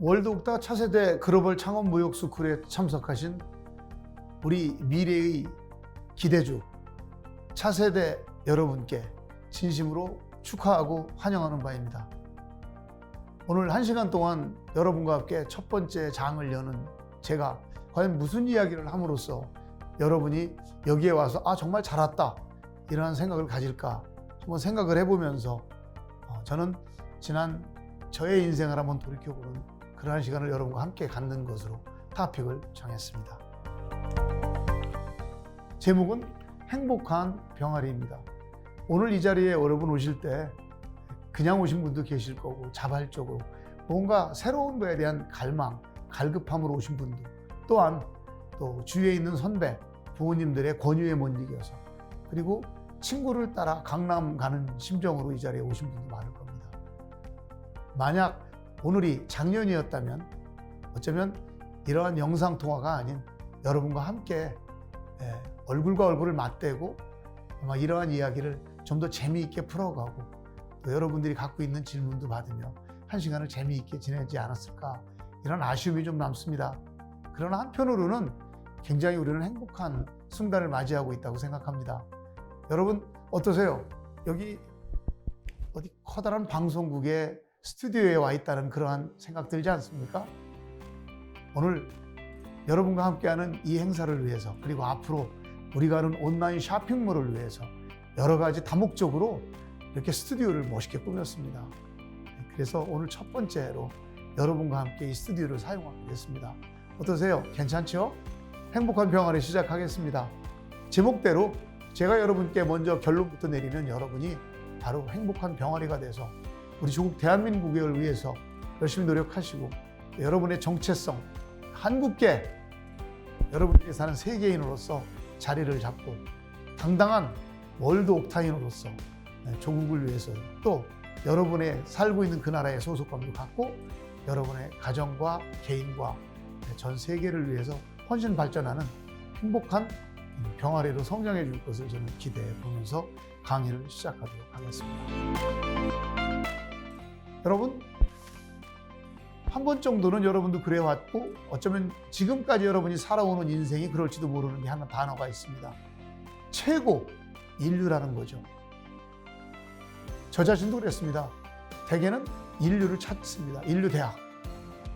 월드옥타 차세대 글로벌 창업 무역 스쿨에 참석하신 우리 미래의 기대주 차세대 여러분께 진심으로 축하하고 환영하는 바입니다. 오늘 1시간 동안 여러분과 함께 첫 번째 장을 여는 제가 과연 무슨 이야기를 함으로써 여러분이 여기에 와서 정말 잘 왔다 이러한 생각을 가질까 한번 생각을 해보면서 저는 지난 저의 인생을 한번 돌이켜보는 그러한 시간을 여러분과 함께 갖는 것으로 토픽을 정했습니다. 제목은 행복한 병아리입니다. 오늘 이 자리에 여러분 오실 때 그냥 오신 분도 계실 거고 자발적으로 뭔가 새로운 거에 대한 갈망, 갈급함으로 오신 분도 또한 또 주위에 있는 선배, 부모님들의 권유에 못 이겨서 그리고 친구를 따라 강남 가는 심정으로 이 자리에 오신 분도 많을 겁니다. 만약 오늘이 작년이었다면 어쩌면 이러한 영상통화가 아닌 여러분과 함께 얼굴과 얼굴을 맞대고 아마 이러한 이야기를 좀 더 재미있게 풀어가고 또 여러분들이 갖고 있는 질문도 받으며 한 시간을 재미있게 지내지 않았을까 이런 아쉬움이 좀 남습니다. 그러나 한편으로는 굉장히 우리는 행복한 순간을 맞이하고 있다고 생각합니다. 여러분 어떠세요? 여기 어디 커다란 방송국의 스튜디오에 와 있다는 그러한 생각 들지 않습니까? 오늘 여러분과 함께하는 이 행사를 위해서 그리고 앞으로 우리가 하는 온라인 쇼핑몰을 위해서 여러 가지 다목적으로 이렇게 스튜디오를 멋있게 꾸몄습니다. 그래서 오늘 첫 번째로 여러분과 함께 이 스튜디오를 사용하겠습니다. 어떠세요? 괜찮죠? 행복한 병아리 시작하겠습니다. 제목대로 제가 여러분께 먼저 결론부터 내리면 여러분이 바로 행복한 병아리가 돼서 우리 조국 대한민국을 위해서 열심히 노력하시고 여러분의 정체성, 한국계, 여러분들이 사는 세계인으로서 자리를 잡고 당당한 월드 옥타인으로서 조국을 위해서 또 여러분의 살고 있는 그 나라의 소속감도 갖고 여러분의 가정과 개인과 전 세계를 위해서 훨씬 발전하는 행복한 병아리로 성장해 줄 것을 저는 기대해 보면서 강의를 시작하도록 하겠습니다. 여러분, 한 번 정도는 여러분도 그래왔고 어쩌면 지금까지 여러분이 살아오는 인생이 그럴지도 모르는 게 하나 단어가 있습니다. 최고 인류라는 거죠. 저 자신도 그랬습니다. 대개는 인류를 찾습니다. 인류 대학,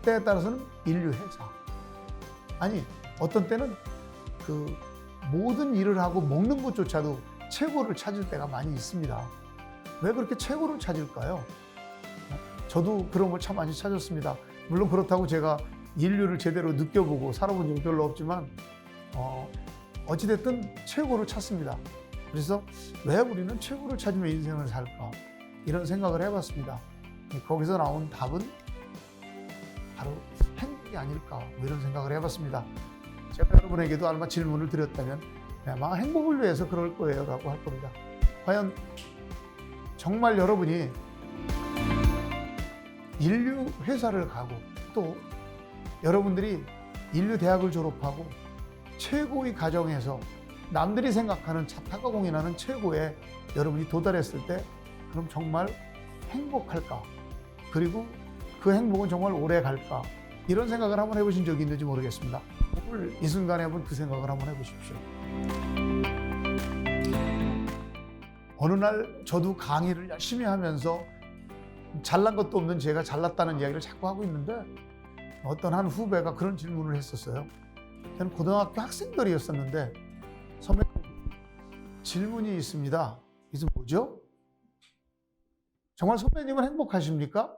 때에 따라서는 인류 회사. 아니 어떤 때는 그 모든 일을 하고 먹는 것조차도 최고를 찾을 때가 많이 있습니다. 왜 그렇게 최고를 찾을까요? 저도 그런 걸 참 많이 찾았습니다. 물론 그렇다고 제가 인류를 제대로 느껴보고 살아본 적은 별로 없지만 어찌됐든 최고를 찾습니다. 그래서 왜 우리는 최고를 찾으며 인생을 살까? 이런 생각을 해봤습니다. 거기서 나온 답은 바로 행복이 아닐까? 뭐 이런 생각을 해봤습니다. 제가 여러분에게도 아마 질문을 드렸다면 아마 행복을 위해서 그럴 거예요 라고 할 겁니다. 과연 정말 여러분이 인류 회사를 가고 또 여러분들이 인류 대학을 졸업하고 최고의 가정에서 남들이 생각하는 자타가 공인하는 최고에 여러분이 도달했을 때 그럼 정말 행복할까? 그리고 그 행복은 정말 오래 갈까? 이런 생각을 한번 해보신 적이 있는지 모르겠습니다. 오늘 이 순간에 한번 그 생각을 한번 해보십시오. 어느 날 저도 강의를 열심히 하면서 잘난 것도 없는 제가 잘났다는 이야기를 자꾸 하고 있는데 어떤 한 후배가 그런 질문을 했었어요. 저는 고등학교 학생들이었었는데 선배님 질문이 있습니다. 이게 뭐죠? 정말 선배님은 행복하십니까?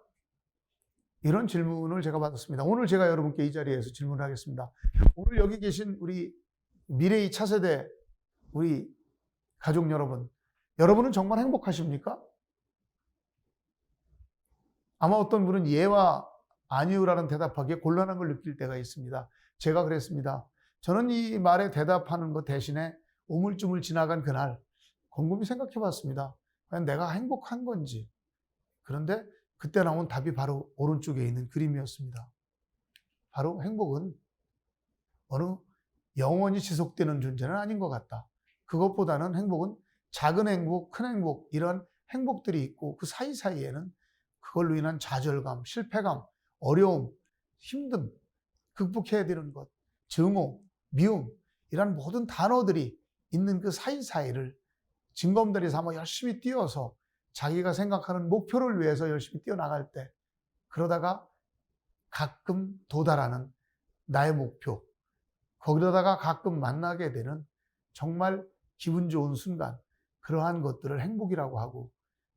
이런 질문을 제가 받았습니다. 오늘 제가 여러분께 이 자리에서 질문을 하겠습니다. 오늘 여기 계신 우리 미래의 차세대 우리 가족 여러분, 여러분은 정말 행복하십니까? 아마 어떤 분은 예와 아니요라는 대답하기에 곤란한 걸 느낄 때가 있습니다. 제가 그랬습니다. 저는 이 말에 대답하는 것 대신에 우물쭈물 지나간 그날 곰곰이 생각해 봤습니다. 과연 내가 행복한 건지. 그런데 그때 나온 답이 바로 오른쪽에 있는 그림이었습니다. 바로 행복은 어느 영원히 지속되는 존재는 아닌 것 같다. 그것보다는 행복은 작은 행복, 큰 행복 이런 행복들이 있고 그 사이사이에는 그걸로 인한 좌절감, 실패감, 어려움, 힘듦, 극복해야 되는 것, 증오, 미움 이런 모든 단어들이 있는 그 사이사이를 징검다리 삼아 열심히 뛰어서 자기가 생각하는 목표를 위해서 열심히 뛰어나갈 때 그러다가 가끔 도달하는 나의 목표, 거기다가 가끔 만나게 되는 정말 기분 좋은 순간, 그러한 것들을 행복이라고 하고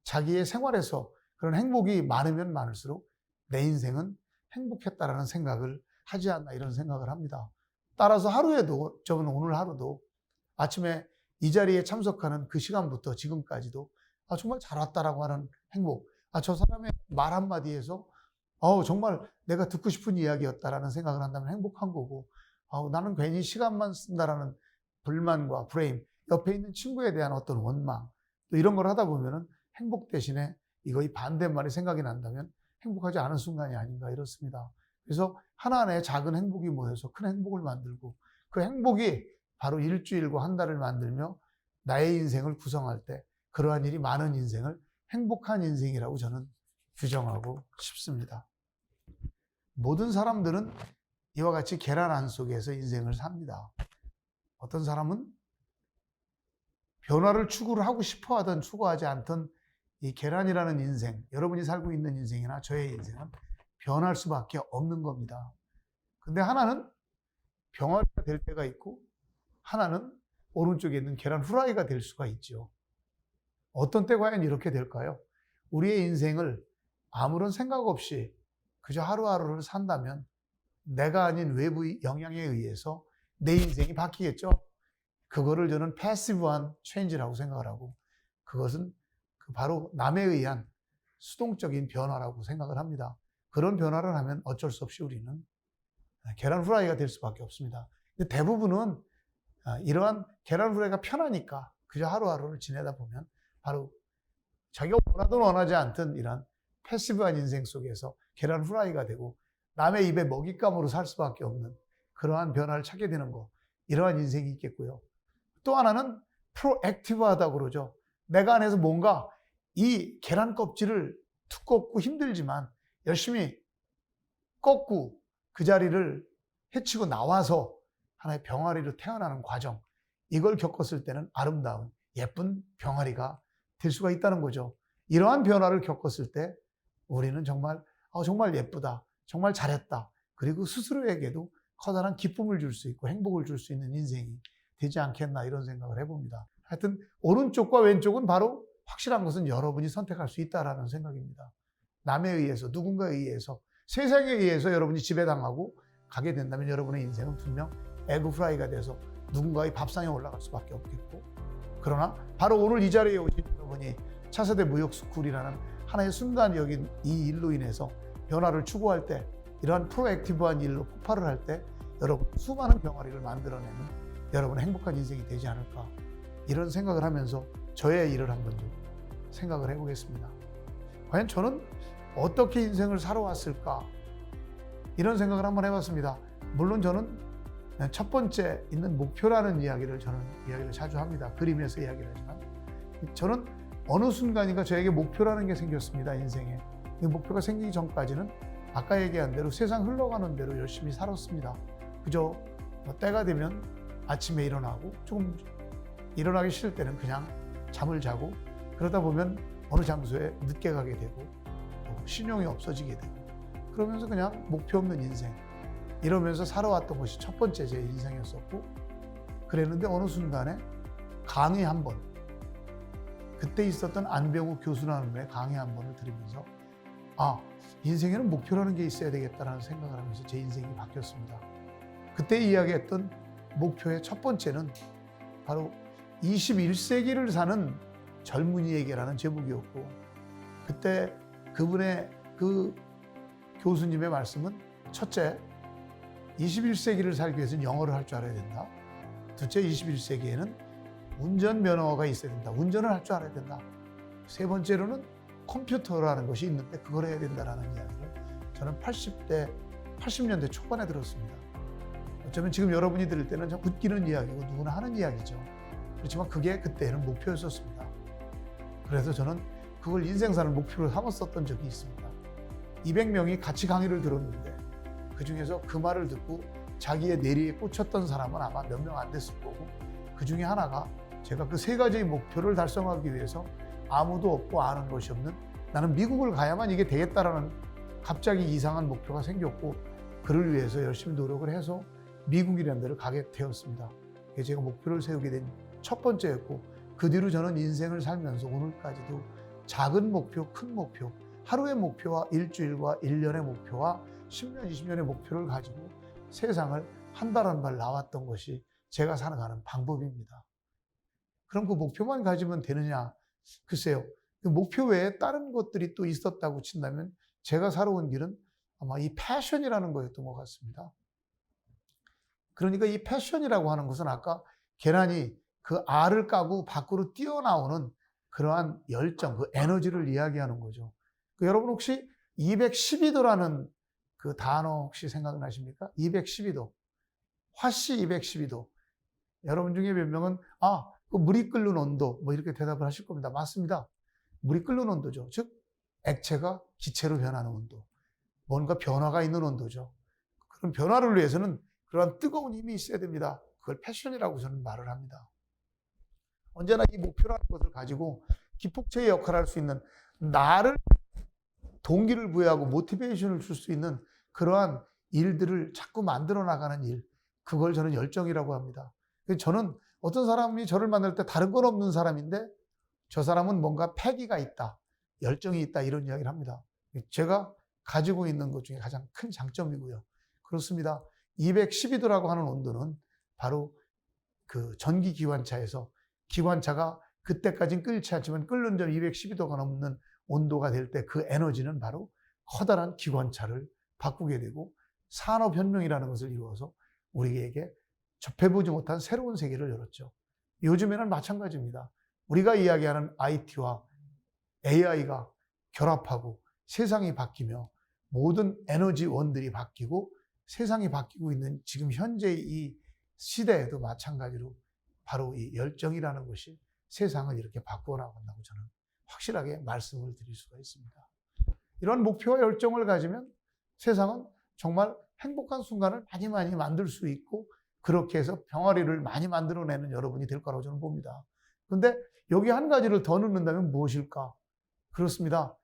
자기의 생활에서 그런 행복이 많으면 많을수록 내 인생은 행복했다라는 생각을 하지 않나 이런 생각을 합니다. 따라서 하루에도 저는 오늘 하루도 아침에 이 자리에 참석하는 그 시간부터 지금까지도 정말 잘 왔다라고 하는 행복, 저 사람의 말 한마디에서 정말 내가 듣고 싶은 이야기였다라는 생각을 한다면 행복한 거고 나는 괜히 시간만 쓴다라는 불만과 브레임, 옆에 있는 친구에 대한 어떤 원망 또 이런 걸 하다 보면은 행복 대신에 이거의 반대말이 생각이 난다면 행복하지 않은 순간이 아닌가 이렇습니다. 그래서 하나하나의 작은 행복이 모여서 큰 행복을 만들고 그 행복이 바로 일주일과 한 달을 만들며 나의 인생을 구성할 때 그러한 일이 많은 인생을 행복한 인생이라고 저는 규정하고 싶습니다. 모든 사람들은 이와 같이 계란 안 속에서 인생을 삽니다. 어떤 사람은 변화를 추구를 하고 싶어 하든 추구하지 않던 이 계란이라는 인생, 여러분이 살고 있는 인생이나 저의 인생은 변할 수밖에 없는 겁니다. 근데 하나는 병아리가 될 때가 있고 하나는 오른쪽에 있는 계란 후라이가 될 수가 있죠. 어떤 때 과연 이렇게 될까요? 우리의 인생을 아무런 생각 없이 그저 하루하루를 산다면 내가 아닌 외부 영향에 의해서 내 인생이 바뀌겠죠. 그거를 저는 패시브한 체인지라고 생각을 하고 그것은 바로 남에 의한 수동적인 변화라고 생각을 합니다. 그런 변화를 하면 어쩔 수 없이 우리는 계란 후라이가 될 수밖에 없습니다. 근데 대부분은 이러한 계란 후라이가 편하니까 그저 하루하루를 지내다 보면 바로 자기가 원하든 원하지 않든 이런 패시브한 인생 속에서 계란 후라이가 되고 남의 입에 먹잇감으로 살 수밖에 없는 그러한 변화를 찾게 되는 거, 이러한 인생이 있겠고요. 또 하나는 프로액티브하다고 그러죠. 내가 안에서 뭔가 이 계란 껍질을 두껍고 힘들지만 열심히 꺾고 그 자리를 헤치고 나와서 하나의 병아리로 태어나는 과정, 이걸 겪었을 때는 아름다운 예쁜 병아리가 될 수가 있다는 거죠. 이러한 변화를 겪었을 때 우리는 정말 예쁘다, 정말 잘했다, 그리고 스스로에게도 커다란 기쁨을 줄 수 있고 행복을 줄 수 있는 인생이 되지 않겠나 이런 생각을 해봅니다. 하여튼 오른쪽과 왼쪽은 바로 확실한 것은 여러분이 선택할 수 있다라는 생각입니다. 남에 의해서, 누군가에 의해서, 세상에 의해서 여러분이 지배당하고 가게 된다면 여러분의 인생은 분명 에그 프라이가 돼서 누군가의 밥상에 올라갈 수밖에 없겠고, 그러나 바로 오늘 이 자리에 오신 여러분이 차세대 무역스쿨이라는 하나의 순간적인 이 일로 인해서 변화를 추구할 때, 이러한 프로액티브한 일로 폭발을 할 때 여러분 수많은 병아리를 만들어내는 여러분의 행복한 인생이 되지 않을까, 이런 생각을 하면서 저의 일을 한번 좀 생각을 해보겠습니다. 과연 저는 어떻게 인생을 살아왔을까, 이런 생각을 한번 해봤습니다. 물론 저는 첫 번째 있는 목표라는 이야기를 자주 합니다. 그림에서 이야기를 하지만 저는 어느 순간인가 저에게 목표라는 게 생겼습니다. 인생에. 이 목표가 생기기 전까지는 아까 얘기한 대로 세상 흘러가는 대로 열심히 살았습니다. 그저 때가 되면 아침에 일어나고 조금 일어나기 싫을 때는 그냥 잠을 자고, 그러다 보면 어느 장소에 늦게 가게 되고 또 신용이 없어지게 되고, 그러면서 그냥 목표 없는 인생, 이러면서 살아왔던 것이 첫 번째 제 인생이었었고, 그랬는데 어느 순간에 강의 한 번, 그때 있었던 안병우 교수라는 분의 강의 한 번을 들으면서 인생에는 목표라는 게 있어야 되겠다라는 생각을 하면서 제 인생이 바뀌었습니다. 그때 이야기했던 목표의 첫 번째는 바로 21세기를 사는 젊은이에게라는 제목이었고, 그때 그분의 그 교수님의 말씀은 첫째, 21세기를 살기 위해서는 영어를 할 줄 알아야 된다. 둘째, 21세기에는 운전면허가 있어야 된다. 운전을 할 줄 알아야 된다. 세 번째로는 컴퓨터라는 것이 있는데 그걸 해야 된다라는 이야기를 저는 80년대 초반에 들었습니다. 어쩌면 지금 여러분이 들을 때는 좀 웃기는 이야기고 누구나 하는 이야기죠. 그렇지만 그게 그때는 목표였었습니다. 그래서 저는 그걸 인생 사는 목표로 삼았었던 적이 있습니다. 200명이 같이 강의를 들었는데 그 그중에서 그 말을 듣고 자기의 내리에 꽂혔던 사람은 아마 몇 명 안 됐을 거고, 그 중에 하나가 제가 그 세 가지의 목표를 달성하기 위해서 아무도 없고 아는 것이 없는, 나는 미국을 가야만 이게 되겠다라는 갑자기 이상한 목표가 생겼고, 그를 위해서 열심히 노력을 해서 미국이라는 데를 가게 되었습니다. 그게 제가 목표를 세우게 된 첫 번째였고, 그 뒤로 저는 인생을 살면서 오늘까지도 작은 목표, 큰 목표, 하루의 목표와 일주일과 1년의 목표와 10년, 20년의 목표를 가지고 세상을 한 발 한 발 나왔던 것이 제가 살아가는 방법입니다. 그럼 그 목표만 가지면 되느냐? 글쎄요. 그 목표 외에 다른 것들이 또 있었다고 친다면 제가 살아온 길은 아마 이 패션이라는 거였던 것 같습니다. 그러니까 이 패션이라고 하는 것은 아까 계란이 그 알을 까고 밖으로 뛰어나오는 그러한 열정, 그 에너지를 이야기하는 거죠. 여러분 혹시 212도라는 그 단어 혹시 생각나십니까? 212도. 화씨 212도. 여러분 중에 몇 명은 그 물이 끓는 온도 뭐 이렇게 대답을 하실 겁니다. 맞습니다. 물이 끓는 온도죠. 즉 액체가 기체로 변하는 온도. 뭔가 변화가 있는 온도죠. 그런 변화를 위해서는 그러한 뜨거운 힘이 있어야 됩니다. 그걸 패션이라고 저는 말을 합니다. 언제나 이 목표라는 것을 가지고 기폭제의 역할을 할 수 있는, 나를 동기를 부여하고 모티베이션을 줄 수 있는 그러한 일들을 자꾸 만들어 나가는 일, 그걸 저는 열정이라고 합니다. 저는 어떤 사람이 저를 만날 때 다른 건 없는 사람인데 저 사람은 뭔가 패기가 있다, 열정이 있다, 이런 이야기를 합니다. 제가 가지고 있는 것 중에 가장 큰 장점이고요. 그렇습니다. 212도라고 하는 온도는 바로 그 전기 기관차에서 기관차가 그때까지는 끓지 않지만 끓는 점 212도가 넘는 온도가 될 때 그 에너지는 바로 커다란 기관차를 바꾸게 되고 산업혁명이라는 것을 이루어서 우리에게 접해보지 못한 새로운 세계를 열었죠. 요즘에는 마찬가지입니다. 우리가 이야기하는 IT와 AI가 결합하고 세상이 바뀌며 모든 에너지원들이 바뀌고 세상이 바뀌고 있는 지금 현재의 이 시대에도 마찬가지로 바로 이 열정이라는 것이 세상을 이렇게 바꾸어 나간다고 저는 확실하게 말씀을 드릴 수가 있습니다. 이런 목표와 열정을 가지면 세상은 정말 행복한 순간을 많이 만들 수 있고, 그렇게 해서 병아리를 많이 만들어내는 여러분이 될 거라고 저는 봅니다. 그런데 여기 한 가지를 더 넣는다면 무엇일까? 그렇습니다.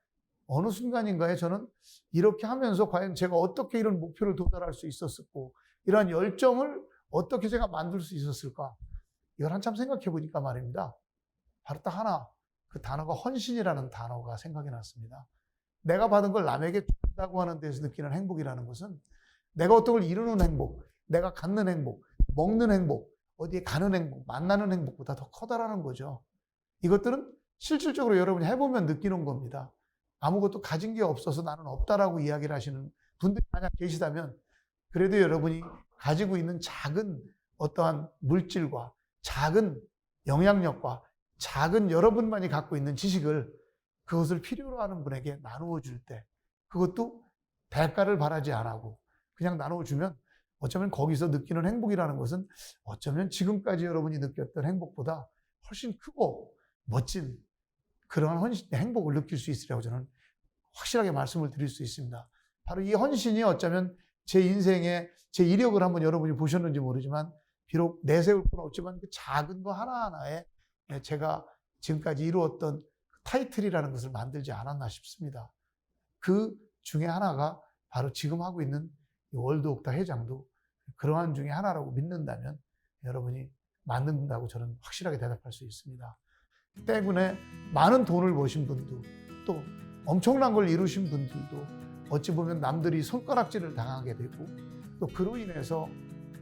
어느 순간인가에 저는 이렇게 하면서 과연 제가 어떻게 이런 목표를 도달할 수 있었고, 이러한 열정을 어떻게 제가 만들 수 있었을까? 이걸 한참 생각해 보니까 말입니다. 바로 딱 하나, 그 단어가 헌신이라는 단어가 생각이 났습니다. 내가 받은 걸 남에게 준다고 하는 데서 느끼는 행복이라는 것은 내가 어떤 걸 이루는 행복, 내가 갖는 행복, 먹는 행복, 어디에 가는 행복, 만나는 행복보다 더 커다라는 거죠. 이것들은 실질적으로 여러분이 해보면 느끼는 겁니다. 아무것도 가진 게 없어서 나는 없다라고 이야기를 하시는 분들이 만약 계시다면, 그래도 여러분이 가지고 있는 작은 어떠한 물질과 작은 영향력과 작은 여러분만이 갖고 있는 지식을 그것을 필요로 하는 분에게 나누어 줄 때, 그것도 대가를 바라지 않고 그냥 나누어 주면 어쩌면 거기서 느끼는 행복이라는 것은 어쩌면 지금까지 여러분이 느꼈던 행복보다 훨씬 크고 멋진 그러한 행복을 느낄 수 있으리라고 저는 확실하게 말씀을 드릴 수 있습니다. 바로 이 헌신이 어쩌면 제 인생의 제 이력을 한번 여러분이 보셨는지 모르지만, 비록 내세울 건 없지만 그 작은 거 하나하나에 제가 지금까지 이루었던 타이틀이라는 것을 만들지 않았나 싶습니다. 그 중에 하나가 바로 지금 하고 있는 월드 옥타 회장도 그러한 중에 하나라고 믿는다면 여러분이 만든다고 저는 확실하게 대답할 수 있습니다. 때문에 많은 돈을 버신 분도, 또 엄청난 걸 이루신 분들도 어찌 보면 남들이 손가락질을 당하게 되고, 또 그로 인해서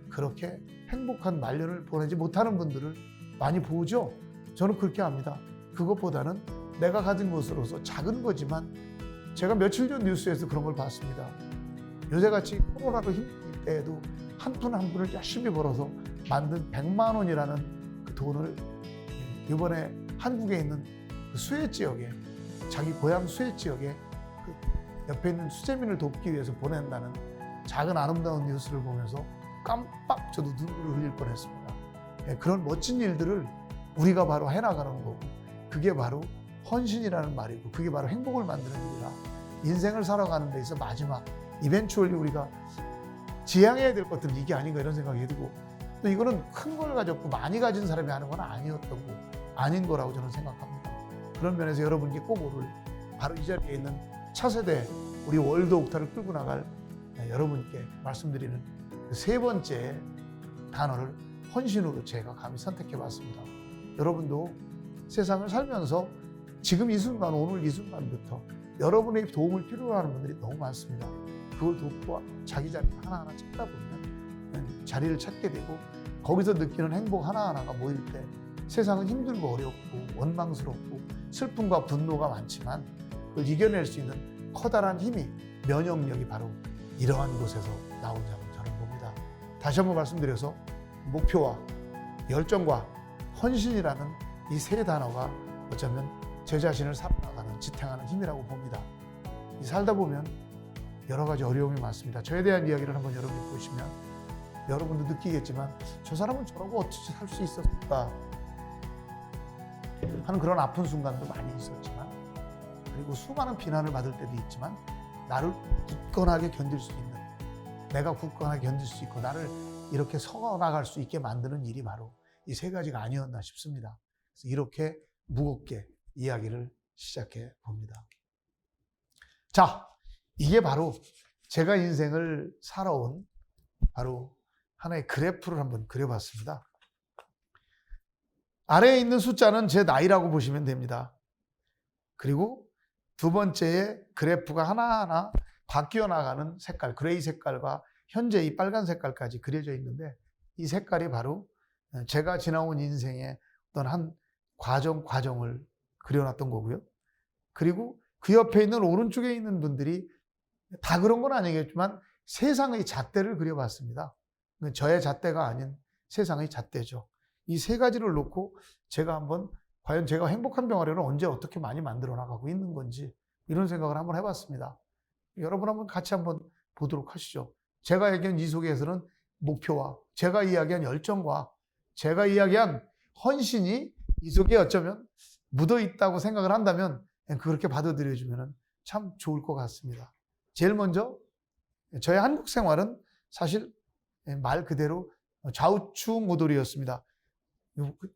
그렇게 행복한 말년을 보내지 못하는 분들을 많이 보죠. 저는 그렇게 합니다. 그것보다는 내가 가진 것으로서 작은 거지만, 제가 며칠 전 뉴스에서 그런 걸 봤습니다. 요새같이 코로나로 힘들 때에도 한 푼 한 푼을 열심히 벌어서 만든 100만 원이라는 그 돈을 이번에 한국에 있는 그 수해 지역에, 자기 고향 수해 지역에 그 옆에 있는 수재민을 돕기 위해서 보낸다는 작은 아름다운 뉴스를 보면서 깜빡 저도 눈물을 흘릴 뻔했습니다. 그런 멋진 일들을 우리가 바로 해나가는 거고, 그게 바로 헌신이라는 말이고, 그게 바로 행복을 만드는 일이라, 인생을 살아가는 데 있어 마지막 이벤추얼리 우리가 지향해야 될 것들은 이게 아닌가 이런 생각이 들고, 또 이거는 큰 걸 가졌고 많이 가진 사람이 하는 건 아닌 거라고 저는 생각합니다. 그런 면에서 여러분께 꼭 오늘 바로 이 자리에 있는 차세대 우리 월드 옥타를 끌고 나갈 여러분께 말씀드리는 그 세 번째 단어를 헌신으로 제가 감히 선택해 봤습니다. 여러분도 세상을 살면서 지금 이 순간, 오늘 이 순간부터 여러분의 도움을 필요로 하는 분들이 너무 많습니다. 그걸 돕고 자기 자리 하나하나 찾다 보면 자리를 찾게 되고, 거기서 느끼는 행복 하나하나가 모일 때 세상은 힘들고 어렵고 원망스럽고 슬픔과 분노가 많지만 그걸 이겨낼 수 있는 커다란 힘이, 면역력이 바로 이러한 곳에서 나온다고 저는 봅니다. 다시 한번 말씀드려서 목표와 열정과 헌신이라는 이 세 단어가 어쩌면 제 자신을 살아나가는, 지탱하는 힘이라고 봅니다. 살다 보면 여러 가지 어려움이 많습니다. 저에 대한 이야기를 한번 여러분이 보시면 여러분도 느끼겠지만, 저 사람은 저러고 어찌 살 수 있었을까 하는 그런 아픈 순간도 많이 있었지만, 그리고 수많은 비난을 받을 때도 있지만, 나를 굳건하게 견딜 수 있는, 내가 굳건하게 견딜 수 있고 나를 이렇게 서나갈 수 있게 만드는 일이 바로 이 세 가지가 아니었나 싶습니다. 그래서 이렇게 무겁게 이야기를 시작해 봅니다. 자, 이게 바로 제가 인생을 살아온 바로 하나의 그래프를 한번 그려봤습니다. 아래에 있는 숫자는 제 나이라고 보시면 됩니다. 그리고 두 번째에 그래프가 하나하나 바뀌어 나가는 색깔, 그레이 색깔과 현재 이 빨간 색깔까지 그려져 있는데, 이 색깔이 바로 제가 지나온 인생의 어떤 한 과정을 그려놨던 거고요. 그리고 그 옆에 있는 오른쪽에 있는 분들이 다 그런 건 아니겠지만 세상의 잣대를 그려봤습니다. 저의 잣대가 아닌 세상의 잣대죠. 이 세 가지를 놓고 제가 한번 과연 제가 행복한 병아리를 언제 어떻게 많이 만들어 나가고 있는 건지 이런 생각을 한번 해봤습니다. 여러분 한번 같이 한번 보도록 하시죠. 제가 얘기한 이 속에서는 목표와 제가 이야기한 열정과 제가 이야기한 헌신이 이 속에 어쩌면 묻어 있다고 생각을 한다면 그렇게 받아들여주면 참 좋을 것 같습니다. 제일 먼저 저의 한국 생활은 사실 말 그대로 좌우충우돌이었습니다.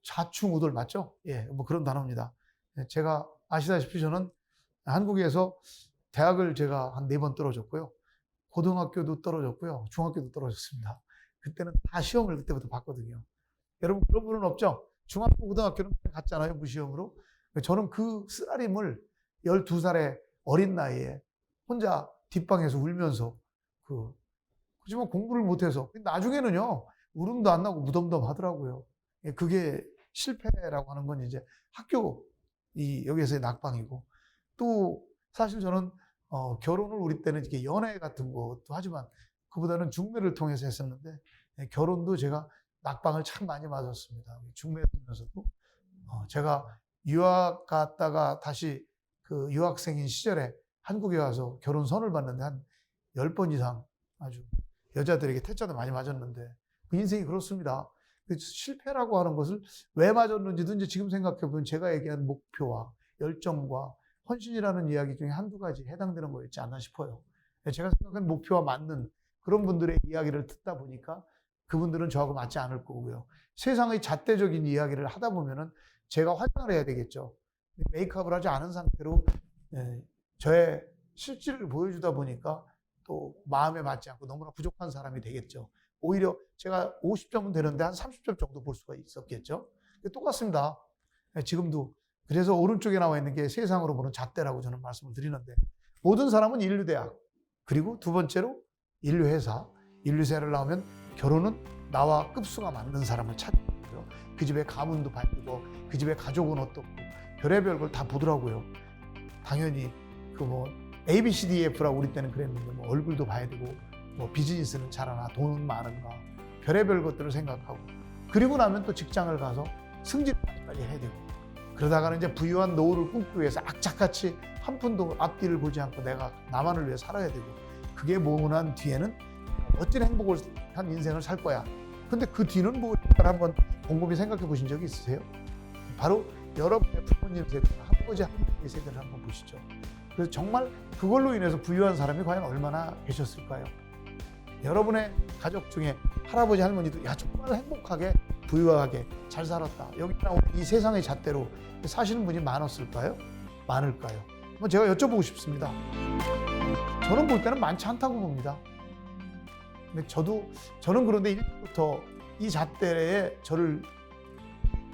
좌충우돌 맞죠? 예, 뭐 그런 단어입니다. 제가 아시다시피 저는 한국에서 대학을 제가 한 4번 떨어졌고요. 고등학교도 떨어졌고요. 중학교도 떨어졌습니다. 그때는 다 시험을 그때부터 봤거든요. 여러분 그런 분은 없죠? 중학교, 고등학교는 갔잖아요. 무시험으로. 저는 그 쓰라림을 12살의 어린 나이에 혼자 뒷방에서 울면서 하지만 공부를 못해서 나중에는요. 울음도 안 나고 무덤덤 하더라고요. 그게 실패라고 하는 건 이제 학교 여기에서의 낙방이고, 또 사실 저는 결혼을 우리 때는 이렇게 연애 같은 것도 하지만 그보다는 중매를 통해서 했었는데, 결혼도 제가 낙방을 참 많이 맞았습니다. 중매하면서도 제가 유학 갔다가 다시 그 유학생인 시절에 한국에 와서 결혼선을 봤는데 한 10번 이상 아주 여자들에게 퇴짜도 많이 맞았는데, 그 인생이 그렇습니다. 실패라고 하는 것을 왜 맞았는지도 이제 지금 생각해보면 제가 얘기한 목표와 열정과 헌신이라는 이야기 중에 한두 가지 해당되는 거였지 않나 싶어요. 제가 생각한 목표와 맞는 그런 분들의 이야기를 듣다 보니까 그분들은 저하고 맞지 않을 거고요. 세상의 잣대적인 이야기를 하다 보면은 제가 화장을 해야 되겠죠. 메이크업을 하지 않은 상태로 저의 실질을 보여주다 보니까 또 마음에 맞지 않고 너무나 부족한 사람이 되겠죠. 오히려 제가 50점은 되는데 한 30점 정도 볼 수가 있었겠죠. 똑같습니다. 지금도. 그래서 오른쪽에 나와 있는 게 세상으로 보는 잣대라고 저는 말씀을 드리는데, 모든 사람은 인류대학, 그리고 두 번째로 인류회사, 인류세를 나오면 결혼은 나와 급수가 맞는 사람을 찾고요. 그 집에 가문도 봐야 되고, 그 집에 가족은 어떻고, 별의별 걸 다 보더라고요. 당연히 A, B, C, D, F라고 우리 때는 그랬는데, 얼굴도 봐야 되고, 비즈니스는 잘하나, 돈은 많은가, 별의별 것들을 생각하고, 그리고 나면 또 직장을 가서 승진까지 해야 되고, 그러다가는 이제 부유한 노후를 꿈꾸기 위해서 악착같이 한 푼도 앞뒤를 보지 않고 내가 나만을 위해 살아야 되고, 그게 모으고 난 뒤에는 멋진 행복을 한 인생을 살 거야. 근데 그 뒤는 무엇일까 한번 곰곰이 생각해 보신 적이 있으세요? 바로 여러분의 부모님 세대, 아버지 할머니 세대를 한번 보시죠. 그래서 정말 그걸로 인해서 부유한 사람이 과연 얼마나 계셨을까요? 여러분의 가족 중에 할아버지 할머니도 야 정말 행복하게 부유하게 잘 살았다. 여기 나온 이 세상의 잣대로 사시는 분이 많았을까요? 많을까요? 제가 여쭤보고 싶습니다. 저는 볼 때는 많지 않다고 봅니다. 근데 저는 그런데 일부터 이 잣대에 저를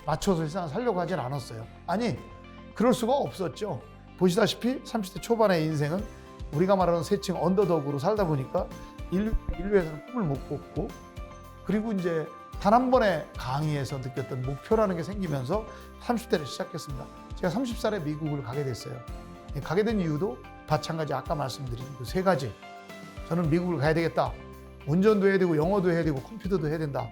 맞춰서 세상을 살려고 하진 않았어요. 아니, 그럴 수가 없었죠. 보시다시피 30대 초반의 인생은 우리가 말하는 세층 언더독으로 살다 보니까 인류에서는 꿈을 못 꿨고, 그리고 이제 단 한 번의 강의에서 느꼈던 목표라는 게 생기면서 30대를 시작했습니다. 제가 30살에 미국을 가게 됐어요. 가게 된 이유도 마찬가지 아까 말씀드린 그 세 가지. 저는 미국을 가야 되겠다. 운전도 해야 되고 영어도 해야 되고 컴퓨터도 해야 된다.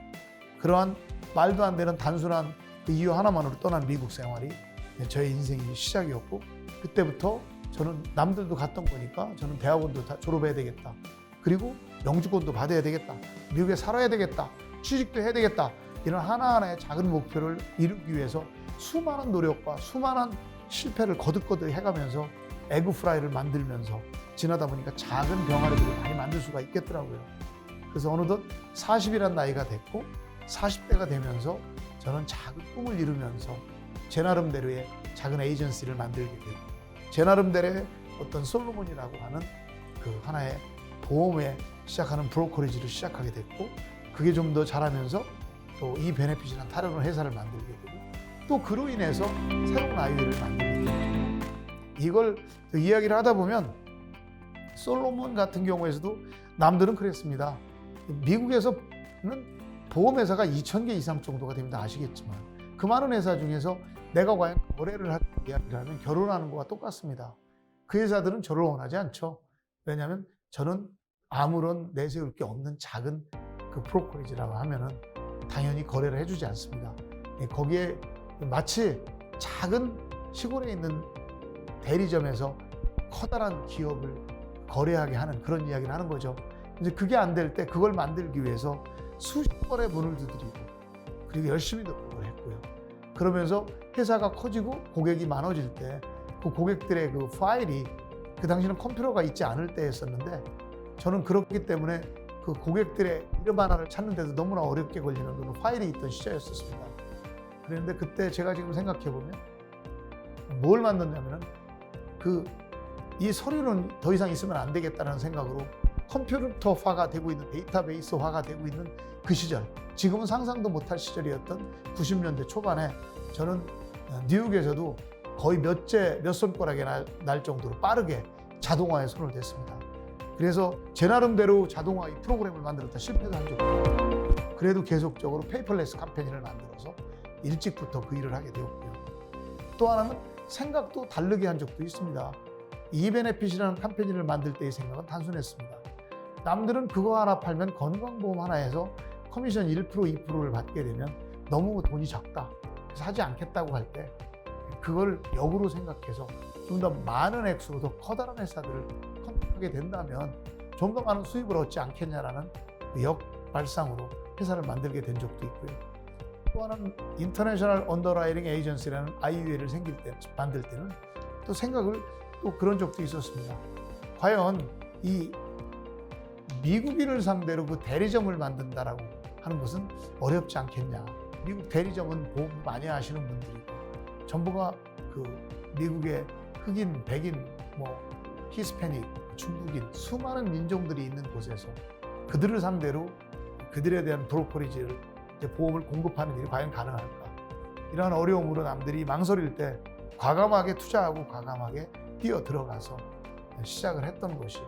그러한 말도 안 되는 단순한 그 이유 하나만으로 떠난 미국 생활이 저의 인생의 시작이었고, 그때부터 저는 남들도 갔던 거니까 저는 대학원도 다 졸업해야 되겠다. 그리고 영주권도 받아야 되겠다. 미국에 살아야 되겠다. 취직도 해야 되겠다. 이런 하나하나의 작은 목표를 이루기 위해서 수많은 노력과 수많은 실패를 거듭거듭 해가면서 에그 프라이를 만들면서 지나다 보니까 작은 병아리들을 많이 만들 수가 있겠더라고요. 그래서 어느덧 40이란 나이가 됐고 40대가 되면서 저는 작은 꿈을 이루면서 제 나름대로의 작은 에이전시를 만들게 되고, 제 나름대로의 어떤 솔로몬이라고 하는 그 하나의 보험에 시작하는 브로커리지를 시작하게 됐고, 그게 좀 더 자라면서 또 이 베네핏이라는 다른 회사를 만들게 되고, 또 그로 인해서 새로운 아이디어를 만들게 되고, 이걸 이야기를 하다 보면 솔로몬 같은 경우에서도 남들은 그랬습니다. 미국에서는 보험회사가 2,000개 이상 정도가 됩니다. 아시겠지만 그 많은 회사 중에서 내가 과연 거래를 할 이야기를 하면 결혼하는 거와 똑같습니다. 그 회사들은 저를 원하지 않죠. 왜냐하면 저는 아무런 내세울 게 없는 작은 그 브로커리지라고 하면은 당연히 거래를 해주지 않습니다. 거기에 마치 작은 시골에 있는 대리점에서 커다란 기업을 거래하게 하는 그런 이야기를 하는 거죠. 이제 그게 안 될 때 그걸 만들기 위해서 수십 번의 문을 두드리고, 그리고 열심히 노력을 했고요. 그러면서 회사가 커지고 고객이 많아질 때 그 고객들의 그 파일이, 그 당시는 컴퓨터가 있지 않을 때였었는데, 저는 그렇기 때문에 그 고객들의 이름 하나를 찾는데도 너무나 어렵게 걸리는 그런 파일이 있던 시절이었습니다. 그런데 그때 제가 지금 생각해 보면 뭘 만들었냐면은 이 서류는 더 이상 있으면 안 되겠다는 생각으로 컴퓨터화가 되고 있는, 데이터베이스화가 되고 있는 그 시절, 지금은 상상도 못할 시절이었던 90년대 초반에 저는 뉴욕에서도 거의 몇 손가락에 날 정도로 빠르게 자동화에 손을 댔습니다. 그래서 제 나름대로 자동화 이 프로그램을 만들었다 실패도 한 적도 있고, 그래도 계속적으로 페이퍼레스 캠페인을 만들어서 일찍부터 그 일을 하게 되었고요. 또 하나는 생각도 다르게 한 적도 있습니다. 이베네핏이라는 캠페인을 만들 때의 생각은 단순했습니다. 남들은 그거 하나 팔면 건강보험 하나에서 커미션 1%, 2%를 받게 되면 너무 돈이 적다. 그래서 하지 않겠다고 할 때 그걸 역으로 생각해서 좀 더 많은 액수로 더 커다란 회사들을 컨택하게 된다면 좀 더 많은 수입을 얻지 않겠냐라는 그 역발상으로 회사를 만들게 된 적도 있고요. 또 하나는 인터내셔널 언더라이팅 에이전시라는 IUL을 만들 때는 또 생각을 또 그런 적도 있었습니다. 과연 이 미국인을 상대로 그 대리점을 만든다라고 하는 것은 어렵지 않겠냐. 미국 대리점은 보험 많이 하시는 분들이고, 전부가 그 미국의 흑인, 백인, 히스패닉, 중국인 수많은 민족들이 있는 곳에서 그들을 상대로 그들에 대한 브로커리지를, 보험을 공급하는 일이 과연 가능할까? 이러한 어려움으로 남들이 망설일 때 과감하게 투자하고 과감하게 뛰어 들어가서 시작을 했던 것이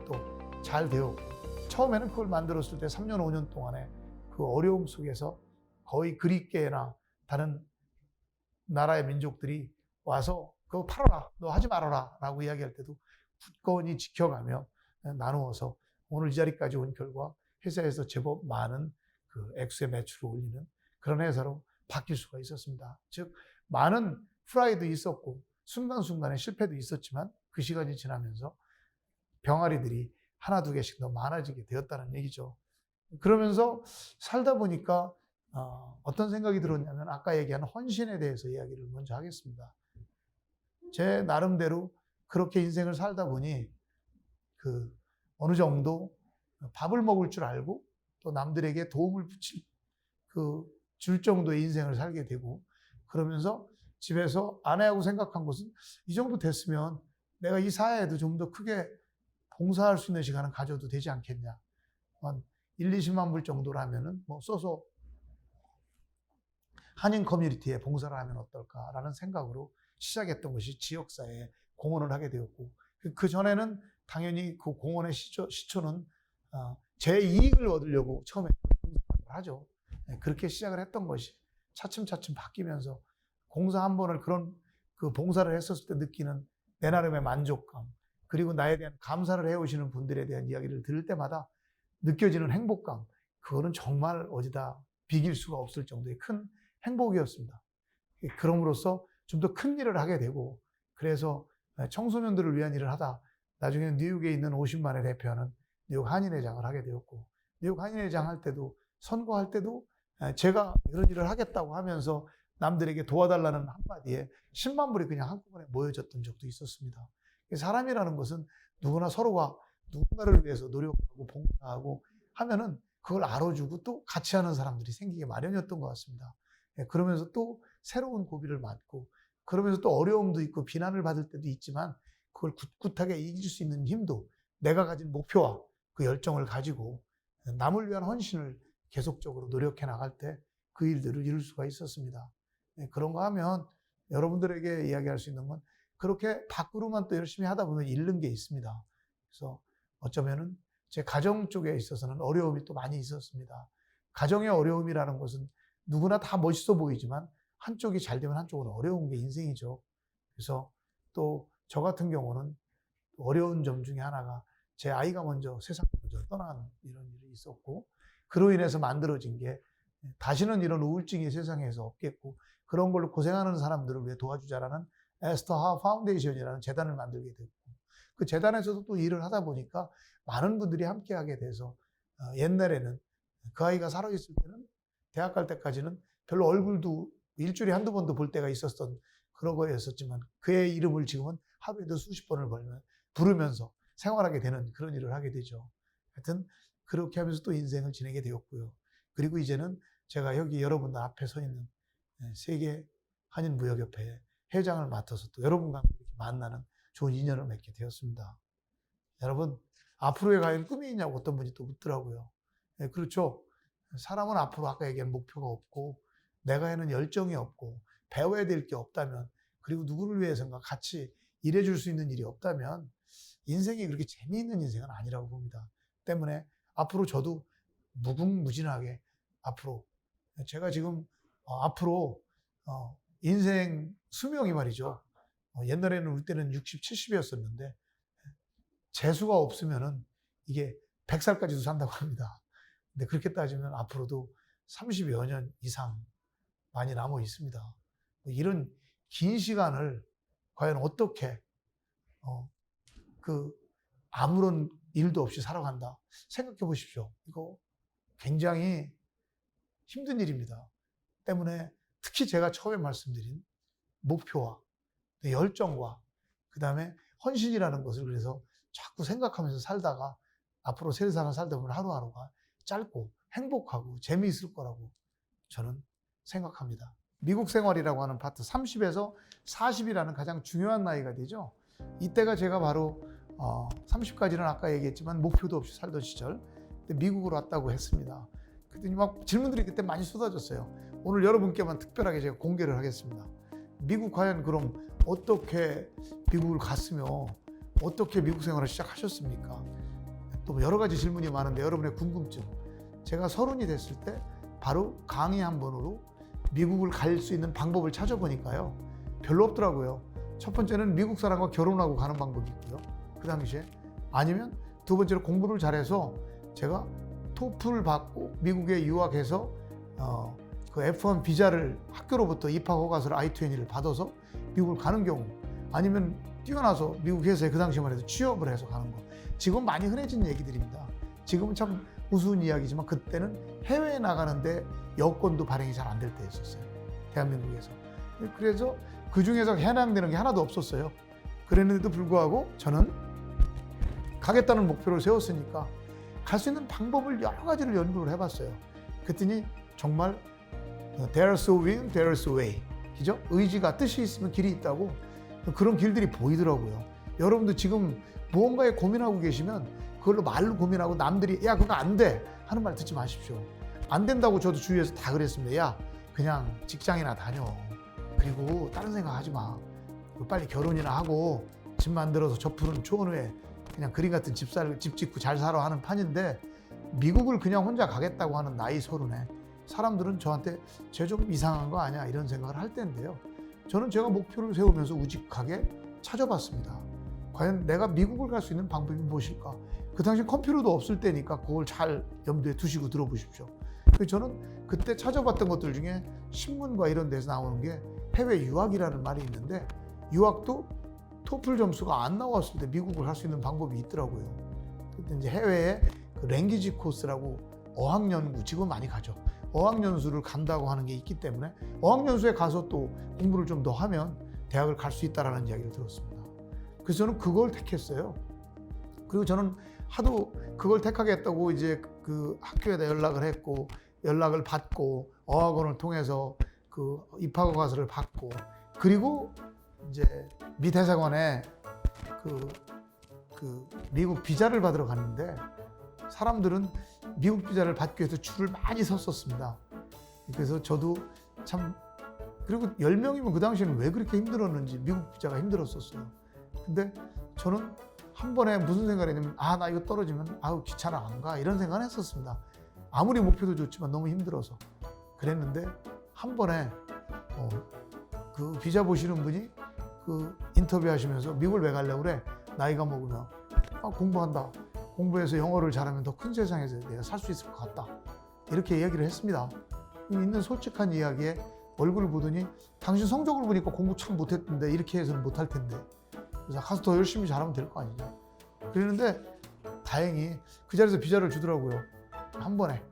또 잘 되었고, 처음에는 그걸 만들었을 때 3년, 5년 동안에 그 어려움 속에서 거의 그리스계나 다른 나라의 민족들이 와서 그거 팔아라, 너 하지 말아라 라고 이야기할 때도 굳건히 지켜가며 나누어서 오늘 이 자리까지 온 결과 회사에서 제법 많은 그 액수의 매출을 올리는 그런 회사로 바뀔 수가 있었습니다. 즉 많은 프라이도 있었고 순간순간에 실패도 있었지만 그 시간이 지나면서 병아리들이 하나 두 개씩 더 많아지게 되었다는 얘기죠. 그러면서 살다 보니까 어떤 생각이 들었냐면, 아까 얘기한 헌신에 대해서 이야기를 먼저 하겠습니다. 제 나름대로 그렇게 인생을 살다 보니 어느 정도 밥을 먹을 줄 알고 또 남들에게 도움을 줄 정도의 인생을 살게 되고, 그러면서 집에서 아내하고 생각한 것은 이 정도 됐으면 내가 이 사회에도 좀 더 크게 봉사할 수 있는 시간은 가져도 되지 않겠냐. 한 1, 20만 불 정도라면은 뭐 써서 한인 커뮤니티에 봉사를 하면 어떨까라는 생각으로 시작했던 것이 지역사회에 공헌을 하게 되었고, 그 전에는 당연히 그 공헌의 시초는 제 이익을 얻으려고 처음에 봉사를 하죠. 그렇게 시작을 했던 것이 차츰차츰 바뀌면서 공사 한 번을 그 봉사를 했었을 때 느끼는 내 나름의 만족감, 그리고 나에 대한 감사를 해오시는 분들에 대한 이야기를 들을 때마다 느껴지는 행복감, 그거는 정말 어디다 비길 수가 없을 정도의 큰 행복이었습니다. 그럼으로써 좀 더 큰 일을 하게 되고, 그래서 청소년들을 위한 일을 하다 나중에는 뉴욕에 있는 50만의 대표하는 뉴욕 한인회장을 하게 되었고, 뉴욕 한인회장 할 때도, 선거할 때도 제가 이런 일을 하겠다고 하면서 남들에게 도와달라는 한마디에 10만 불이 그냥 한꺼번에 모여졌던 적도 있었습니다. 사람이라는 것은 누구나 서로가 누군가를 위해서 노력하고 봉사하고 하면은 그걸 알아주고 또 같이 하는 사람들이 생기게 마련이었던 것 같습니다. 그러면서 또 새로운 고비를 맞고, 그러면서 또 어려움도 있고 비난을 받을 때도 있지만 그걸 굳굳하게 이길 수 있는 힘도, 내가 가진 목표와 그 열정을 가지고 남을 위한 헌신을 계속적으로 노력해 나갈 때 그 일들을 이룰 수가 있었습니다. 그런가 하면 여러분들에게 이야기할 수 있는 건, 그렇게 밖으로만 또 열심히 하다 보면 잃는 게 있습니다. 그래서 어쩌면은 제 가정 쪽에 있어서는 어려움이 또 많이 있었습니다. 가정의 어려움이라는 것은 누구나 다 멋있어 보이지만 한쪽이 잘 되면 한쪽은 어려운 게 인생이죠. 그래서 또 저 같은 경우는 어려운 점 중에 하나가 제 아이가 먼저 세상을 먼저 떠난 이런 일이 있었고, 그로 인해서 만들어진 게 다시는 이런 우울증이 세상에서 없겠고, 그런 걸로 고생하는 사람들을 위해 도와주자라는 에스터 하 파운데이션이라는 재단을 만들게 됐고, 그 재단에서도 또 일을 하다 보니까 많은 분들이 함께 하게 돼서 옛날에는 그 아이가 살아있을 때는 대학 갈 때까지는 별로 얼굴도 일주일에 한두 번도 볼 때가 있었던 그런 거였었지만, 그의 이름을 지금은 하루에도 수십 번을 부르면서 생활하게 되는 그런 일을 하게 되죠. 하여튼 그렇게 하면서 또 인생을 지내게 되었고요. 그리고 이제는 제가 여기 여러분들 앞에 서 있는 세계 한인무역협회 회장을 맡아서 또 여러분과 이렇게 만나는 좋은 인연을 맺게 되었습니다. 여러분, 앞으로의 과연 꿈이 있냐고 어떤 분이 또 묻더라고요. 그렇죠. 사람은 앞으로 아까 얘기한 목표가 없고, 내가 하는 열정이 없고, 배워야 될 게 없다면, 그리고 누구를 위해서인가 같이 일해줄 수 있는 일이 없다면 인생이 그렇게 재미있는 인생은 아니라고 봅니다. 때문에 앞으로 저도 무궁무진하게 앞으로, 제가 지금 앞으로 인생 수명이 말이죠. 옛날에는 울 때는 60, 70이었었는데 재수가 없으면은 이게 100살까지도 산다고 합니다. 근데 그렇게 따지면 앞으로도 30여 년 이상 많이 남아 있습니다. 이런 긴 시간을 과연 어떻게 아무런 일도 없이 살아간다 생각해 보십시오. 이거 굉장히 힘든 일입니다. 때문에 특히 제가 처음에 말씀드린 목표와 열정과 그 다음에 헌신이라는 것을 그래서 자꾸 생각하면서 살다가 앞으로 세상을 살다 보면 하루하루가 짧고 행복하고 재미있을 거라고 저는 생각합니다. 미국 생활이라고 하는 파트 30에서 40이라는 가장 중요한 나이가 되죠. 이때가 제가 바로 30까지는 아까 얘기했지만 목표도 없이 살던 시절, 미국으로 왔다고 했습니다. 그랬더니 막 질문들이 그때 많이 쏟아졌어요. 오늘 여러분께만 특별하게 제가 공개를 하겠습니다. 미국 과연 그럼 어떻게 미국을 갔으며 어떻게 미국 생활을 시작하셨습니까? 또 여러 가지 질문이 많은데 여러분의 궁금증, 제가 30이 됐을 때 바로 강의 한 번으로 미국을 갈 수 있는 방법을 찾아보니까요, 별로 없더라고요. 첫 번째는 미국 사람과 결혼하고 가는 방법이 있고요. 그 당시에 아니면 두 번째로 공부를 잘해서 제가 토플 받고 미국에 유학해서 그 F1 비자를 학교로부터 입학 허가서를 I-20를 받아서 미국을 가는 경우, 아니면 뛰어나서 미국 회사에 그 당시만 해도 취업을 해서 가는 거. 지금 많이 흔해진 얘기들입니다. 지금은 참 우스운 이야기지만 그때는 해외에 나가는데 여권도 발행이 잘 안 될 때였었어요. 대한민국에서. 그래서 그 중에서 해당되는 게 하나도 없었어요. 그랬는데도 불구하고 저는 가겠다는 목표를 세웠으니까 갈 수 있는 방법을 여러 가지를 연구를 해봤어요. 그랬더니 정말 there's a will, there's a way. 그죠? 의지가, 뜻이 있으면 길이 있다고 그런 길들이 보이더라고요. 여러분도 지금 무언가에 고민하고 계시면 그걸로 말로 고민하고 남들이 야 그거 안 돼 하는 말 듣지 마십시오. 안 된다고 저도 주위에서 다 그랬습니다. 야 그냥 직장이나 다녀. 그리고 다른 생각 하지 마. 빨리 결혼이나 하고 집 만들어서 저 푸른 초원에 그냥 그림 같은 집 짓고 잘 살아 하는 판인데 미국을 그냥 혼자 가겠다고 하는 나이 30에 사람들은 저한테 쟤 좀 이상한 거 아니야 이런 생각을 할 때인데요. 저는 제가 목표를 세우면서 우직하게 찾아봤습니다. 과연 내가 미국을 갈 수 있는 방법이 무엇일까? 그 당시 컴퓨터도 없을 때니까 그걸 잘 염두에 두시고 들어보십시오. 저는 그때 찾아봤던 것들 중에 신문과 이런 데서 나오는 게 해외 유학이라는 말이 있는데 유학도 토플 점수가 안 나왔을 때 미국을 갈 수 있는 방법이 있더라고요. 그때 이제 해외에 그 랭귀지 코스라고 어학연구, 지금 많이 가죠. 어학연수를 간다고 하는 게 있기 때문에 어학연수에 가서 또 공부를 좀 더 하면 대학을 갈 수 있다라는 이야기를 들었습니다. 그래서 저는 그걸 택했어요. 그리고 저는 하도 그걸 택하겠다고 이제 그 학교에다 연락을 했고 연락을 받고 어학원을 통해서 그 입학허 가서를 받고 그리고 이제 미 대사관에 그 미국 비자를 받으러 갔는데 사람들은 미국 비자를 받기 위해서 줄을 많이 섰었습니다. 그래서 저도 참 그리고 10명이면 그 당시에는 왜 그렇게 힘들었는지 미국 비자가 힘들었었어요. 근데 저는 한 번에 무슨 생각을 했냐면 나 이거 떨어지면 아우 귀찮아 안 가 이런 생각을 했었습니다. 아무리 목표도 좋지만 너무 힘들어서 그랬는데 한 번에 그 비자 보시는 분이 그 인터뷰 하시면서 미국을 왜 가려고 그래? 나이가 먹으면 공부한다. 공부해서 영어를 잘하면 더 큰 세상에서 내가 살 수 있을 것 같다. 이렇게 이야기를 했습니다. 있는 솔직한 이야기에 얼굴을 보더니 당신 성적을 보니까 공부 참 못했던데 이렇게 해서는 못할 텐데 그래서 가서 더 열심히 잘하면 될 거 아니냐. 그랬는데 다행히 그 자리에서 비자를 주더라고요. 한 번에.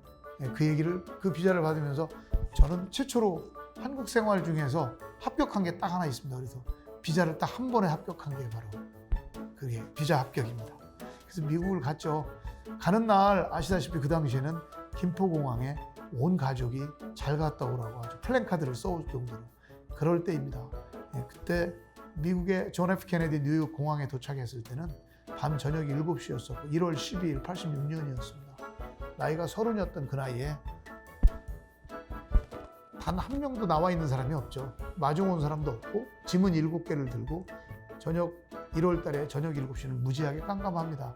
그 얘기를 그 비자를 받으면서 저는 최초로 한국 생활 중에서 합격한 게 딱 하나 있습니다. 그래서 비자를 딱 한 번에 합격한 게 바로 그게 비자 합격입니다. 그래서 미국을 갔죠. 가는 날 아시다시피 그 당시에는 김포공항에 온 가족이 잘 갔다 오라고 아주 플랜카드를 써올 정도로 그럴 때입니다. 그때 미국의 존 F 케네디 뉴욕 공항에 도착했을 때는 밤 저녁 7시였었고 1월 12일 86년이었습니다. 나이가 30이었던 그 나이에 단 한 명도 나와 있는 사람이 없죠. 마중 온 사람도 없고 짐은 7개를 들고 저녁 1월 달에 저녁 7시는 무지하게 깜깜합니다.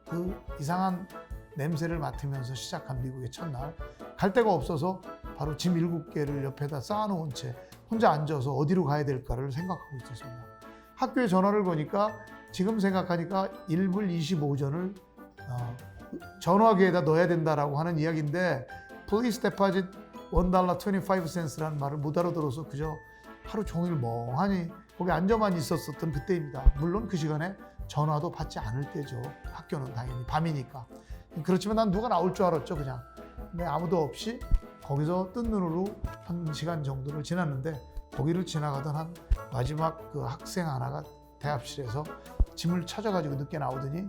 그 이상한 냄새를 맡으면서 시작한 미국의 첫날 갈 데가 없어서 바로 짐 7개를 옆에다 쌓아놓은 채 혼자 앉아서 어디로 가야 될까를 생각하고 있었습니다. 학교에 전화를 거니까 지금 생각하니까 1불 25전을 전화기에다 넣어야 된다라고 하는 이야기인데 Please deposit $1.25라는 말을 못 알아들어서 그저 하루 종일 멍하니 거기 앉아만 있었던 그때입니다. 물론 그 시간에 전화도 받지 않을 때죠. 학교는 당연히 밤이니까. 그렇지만 난 누가 나올 줄 알았죠 그냥. 근데 아무도 없이 거기서 뜬 눈으로 1시간 정도를 지났는데 거기를 지나가던 한 마지막 그 학생 하나가 대합실에서 짐을 찾아가지고 늦게 나오더니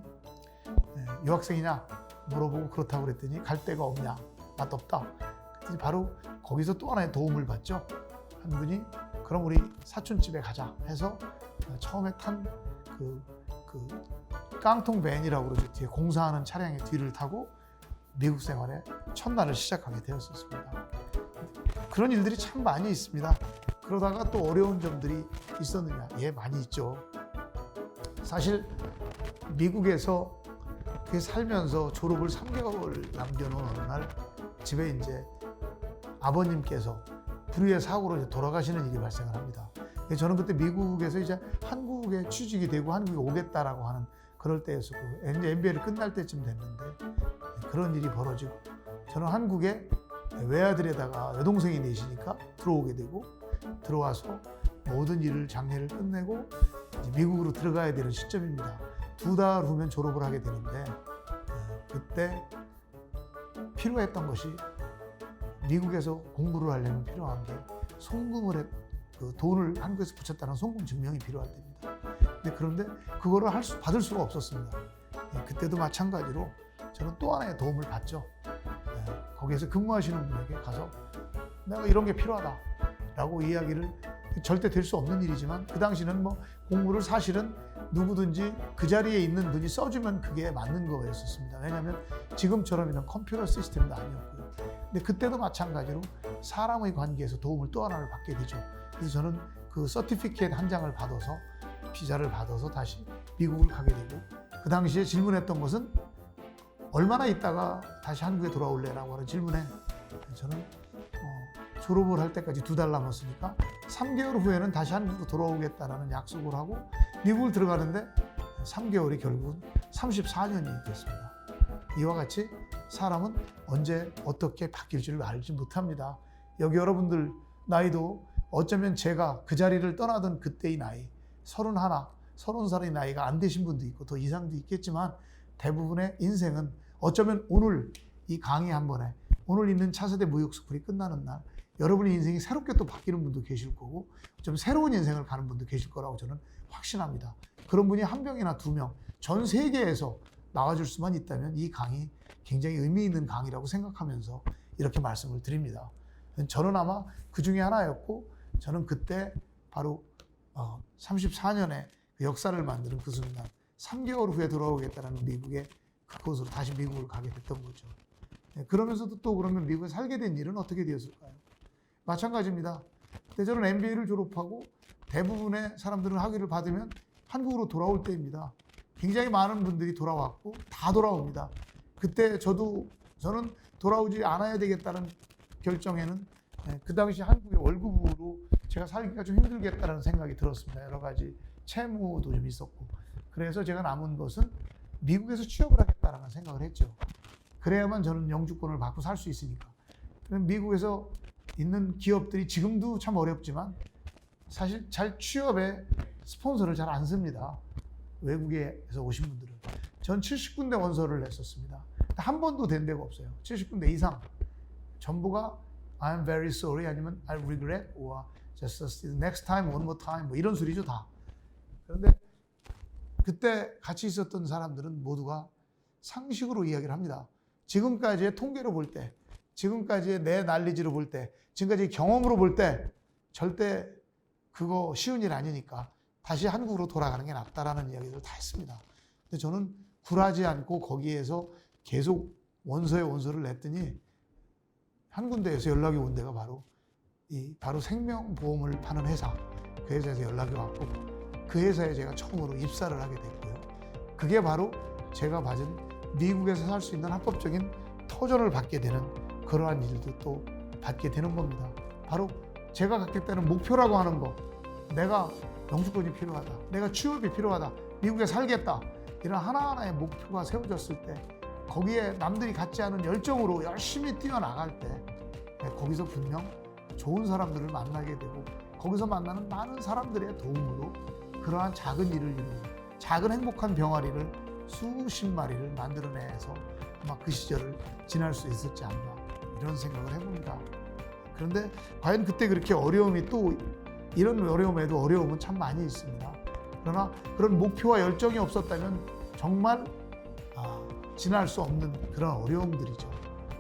유학생이냐 물어보고 그렇다고 그랬더니 갈 데가 없냐 맛없다. 그랬더니 바로 거기서 또 하나의 도움을 받죠. 한 분이 그럼 우리 사촌집에 가자 해서 처음에 탄 그 깡통 밴이라고 그러죠. 뒤에 공사하는 차량의 뒤를 타고 미국 생활의 첫날을 시작하게 되었었습니다. 그런 일들이 참 많이 있습니다. 그러다가 또 어려운 점들이 있었느냐? 예, 많이 있죠. 사실 미국에서 살면서 졸업을 3개월 남겨놓은 어느 날 집에 이제 아버님께서 불의의 사고로 이제 돌아가시는 일이 발생을 합니다. 저는 그때 미국에서 이제 한국에 취직이 되고 한국에 오겠다라고 하는 그럴 때였었고 이제 MBA를 끝날 때쯤 됐는데 그런 일이 벌어지고 저는 한국에 외아들에다가 여동생이 넷이니까 들어오게 되고 들어와서 모든 일을 장례를 끝내고 이제 미국으로 들어가야 되는 시점입니다. 2달 후면 졸업을 하게 되는데 그때 필요했던 것이 미국에서 공부를 하려면 필요한 게 송금을 그 돈을 한국에서 붙였다는 송금 증명이 필요할 때입니다. 그런데 그거를 받을 수가 없었습니다. 그때도 마찬가지로 저는 또 하나의 도움을 받죠. 거기에서 근무하시는 분에게 가서 내가 이런 게 필요하다라고 이야기를, 절대 될 수 없는 일이지만 그 당시는 뭐 공부를 사실은 누구든지 그 자리에 있는 분이 써주면 그게 맞는 거였었습니다. 왜냐하면 지금처럼 이런 컴퓨터 시스템도 아니었고요. 근데 그때도 마찬가지로 사람의 관계에서 도움을 또 하나를 받게 되죠. 그래서 저는 그 서티피케이트 한 장을 받아서, 비자를 받아서 다시 미국을 가게 되고, 그 당시에 질문했던 것은 얼마나 있다가 다시 한국에 돌아올래라고 하는 질문에 저는 졸업을 할 때까지 2달 남았으니까 3개월 후에는 다시 한국으로 돌아오겠다라는 약속을 하고 미국을 들어가는데 3개월이 결국은 34년이 됐습니다. 이와 같이 사람은 언제 어떻게 바뀔 줄 알지 못합니다. 여기 여러분들 나이도 어쩌면 제가 그 자리를 떠나던 그때의 나이, 30살의 나이가 안 되신 분도 있고 더 이상도 있겠지만, 대부분의 인생은 어쩌면 오늘 이 강의 한 번에, 오늘 있는 차세대 무역 스쿨이 끝나는 날 여러분의 인생이 새롭게 또 바뀌는 분도 계실 거고, 좀 새로운 인생을 가는 분도 계실 거라고 저는 확신합니다. 그런 분이 1명이나 2명, 전 세계에서 나와줄 수만 있다면 이 강의 굉장히 의미 있는 강의라고 생각하면서 이렇게 말씀을 드립니다. 저는 아마 그 중에 하나였고, 저는 그때 바로 34년의 역사를 만드는 그 순간, 3개월 후에 돌아오겠다는 미국의 그곳으로 다시 미국을 가게 됐던 거죠. 그러면서도 또 그러면 미국에 살게 된 일은 어떻게 되었을까요? 마찬가지입니다. 그때 저는 MBA를 졸업하고 대부분의 사람들은 학위를 받으면 한국으로 돌아올 때입니다. 굉장히 많은 분들이 돌아왔고 다 돌아옵니다. 그때 저는 돌아오지 않아야 되겠다는 결정에는 그 당시 한국의 월급으로 제가 살기가 좀 힘들겠다는 생각이 들었습니다. 여러 가지 채무도 좀 있었고. 그래서 제가 남은 것은 미국에서 취업을 하겠다는 생각을 했죠. 그래야만 저는 영주권을 받고 살 수 있으니까. 미국에서 있는 기업들이 지금도 참 어렵지만 사실 잘 취업에 스폰서를 잘 안 씁니다. 외국에서 오신 분들은. 전 70군데 원서를 냈었습니다. 한 번도 된 데가 없어요. 70군데 이상. 전부가 I'm very sorry 아니면 I regret or just next time, one more time 뭐 이런 소리죠 다. 그런데 그때 같이 있었던 사람들은 모두가 상식으로 이야기를 합니다. 지금까지의 통계로 볼 때, 지금까지의 내 난리지로 볼 때, 지금까지의 경험으로 볼 때 절대 그거 쉬운 일 아니니까 다시 한국으로 돌아가는 게 낫다라는 이야기를 다 했습니다. 근데 저는 굴하지 않고 거기에서 계속 원서에 원서를 냈더니 한 군데에서 연락이 온 데가 바로 생명보험을 파는 회사, 그 회사에서 연락이 왔고 그 회사에 제가 처음으로 입사를 하게 됐고요. 그게 바로 제가 받은 미국에서 살 수 있는 합법적인 터전을 받게 되는 그러한 일도 또 받게 되는 겁니다. 바로 제가 갖겠다는 목표라고 하는 거, 내가 영주권이 필요하다, 내가 취업이 필요하다, 미국에 살겠다, 이런 하나하나의 목표가 세워졌을 때 거기에 남들이 갖지 않은 열정으로 열심히 뛰어나갈 때 거기서 분명 좋은 사람들을 만나게 되고 거기서 만나는 많은 사람들의 도움으로 그러한 작은 일을 이루고 작은 행복한 병아리를 수십 마리를 만들어내서 아마 그 시절을 지날 수 있었지 않나 이런 생각을 해봅니다. 그런데 과연 그때 그렇게 어려움이 또 이런 어려움에도 어려움은 참 많이 있습니다. 그러나 그런 목표와 열정이 없었다면 정말 지날 수 없는 그런 어려움들이죠.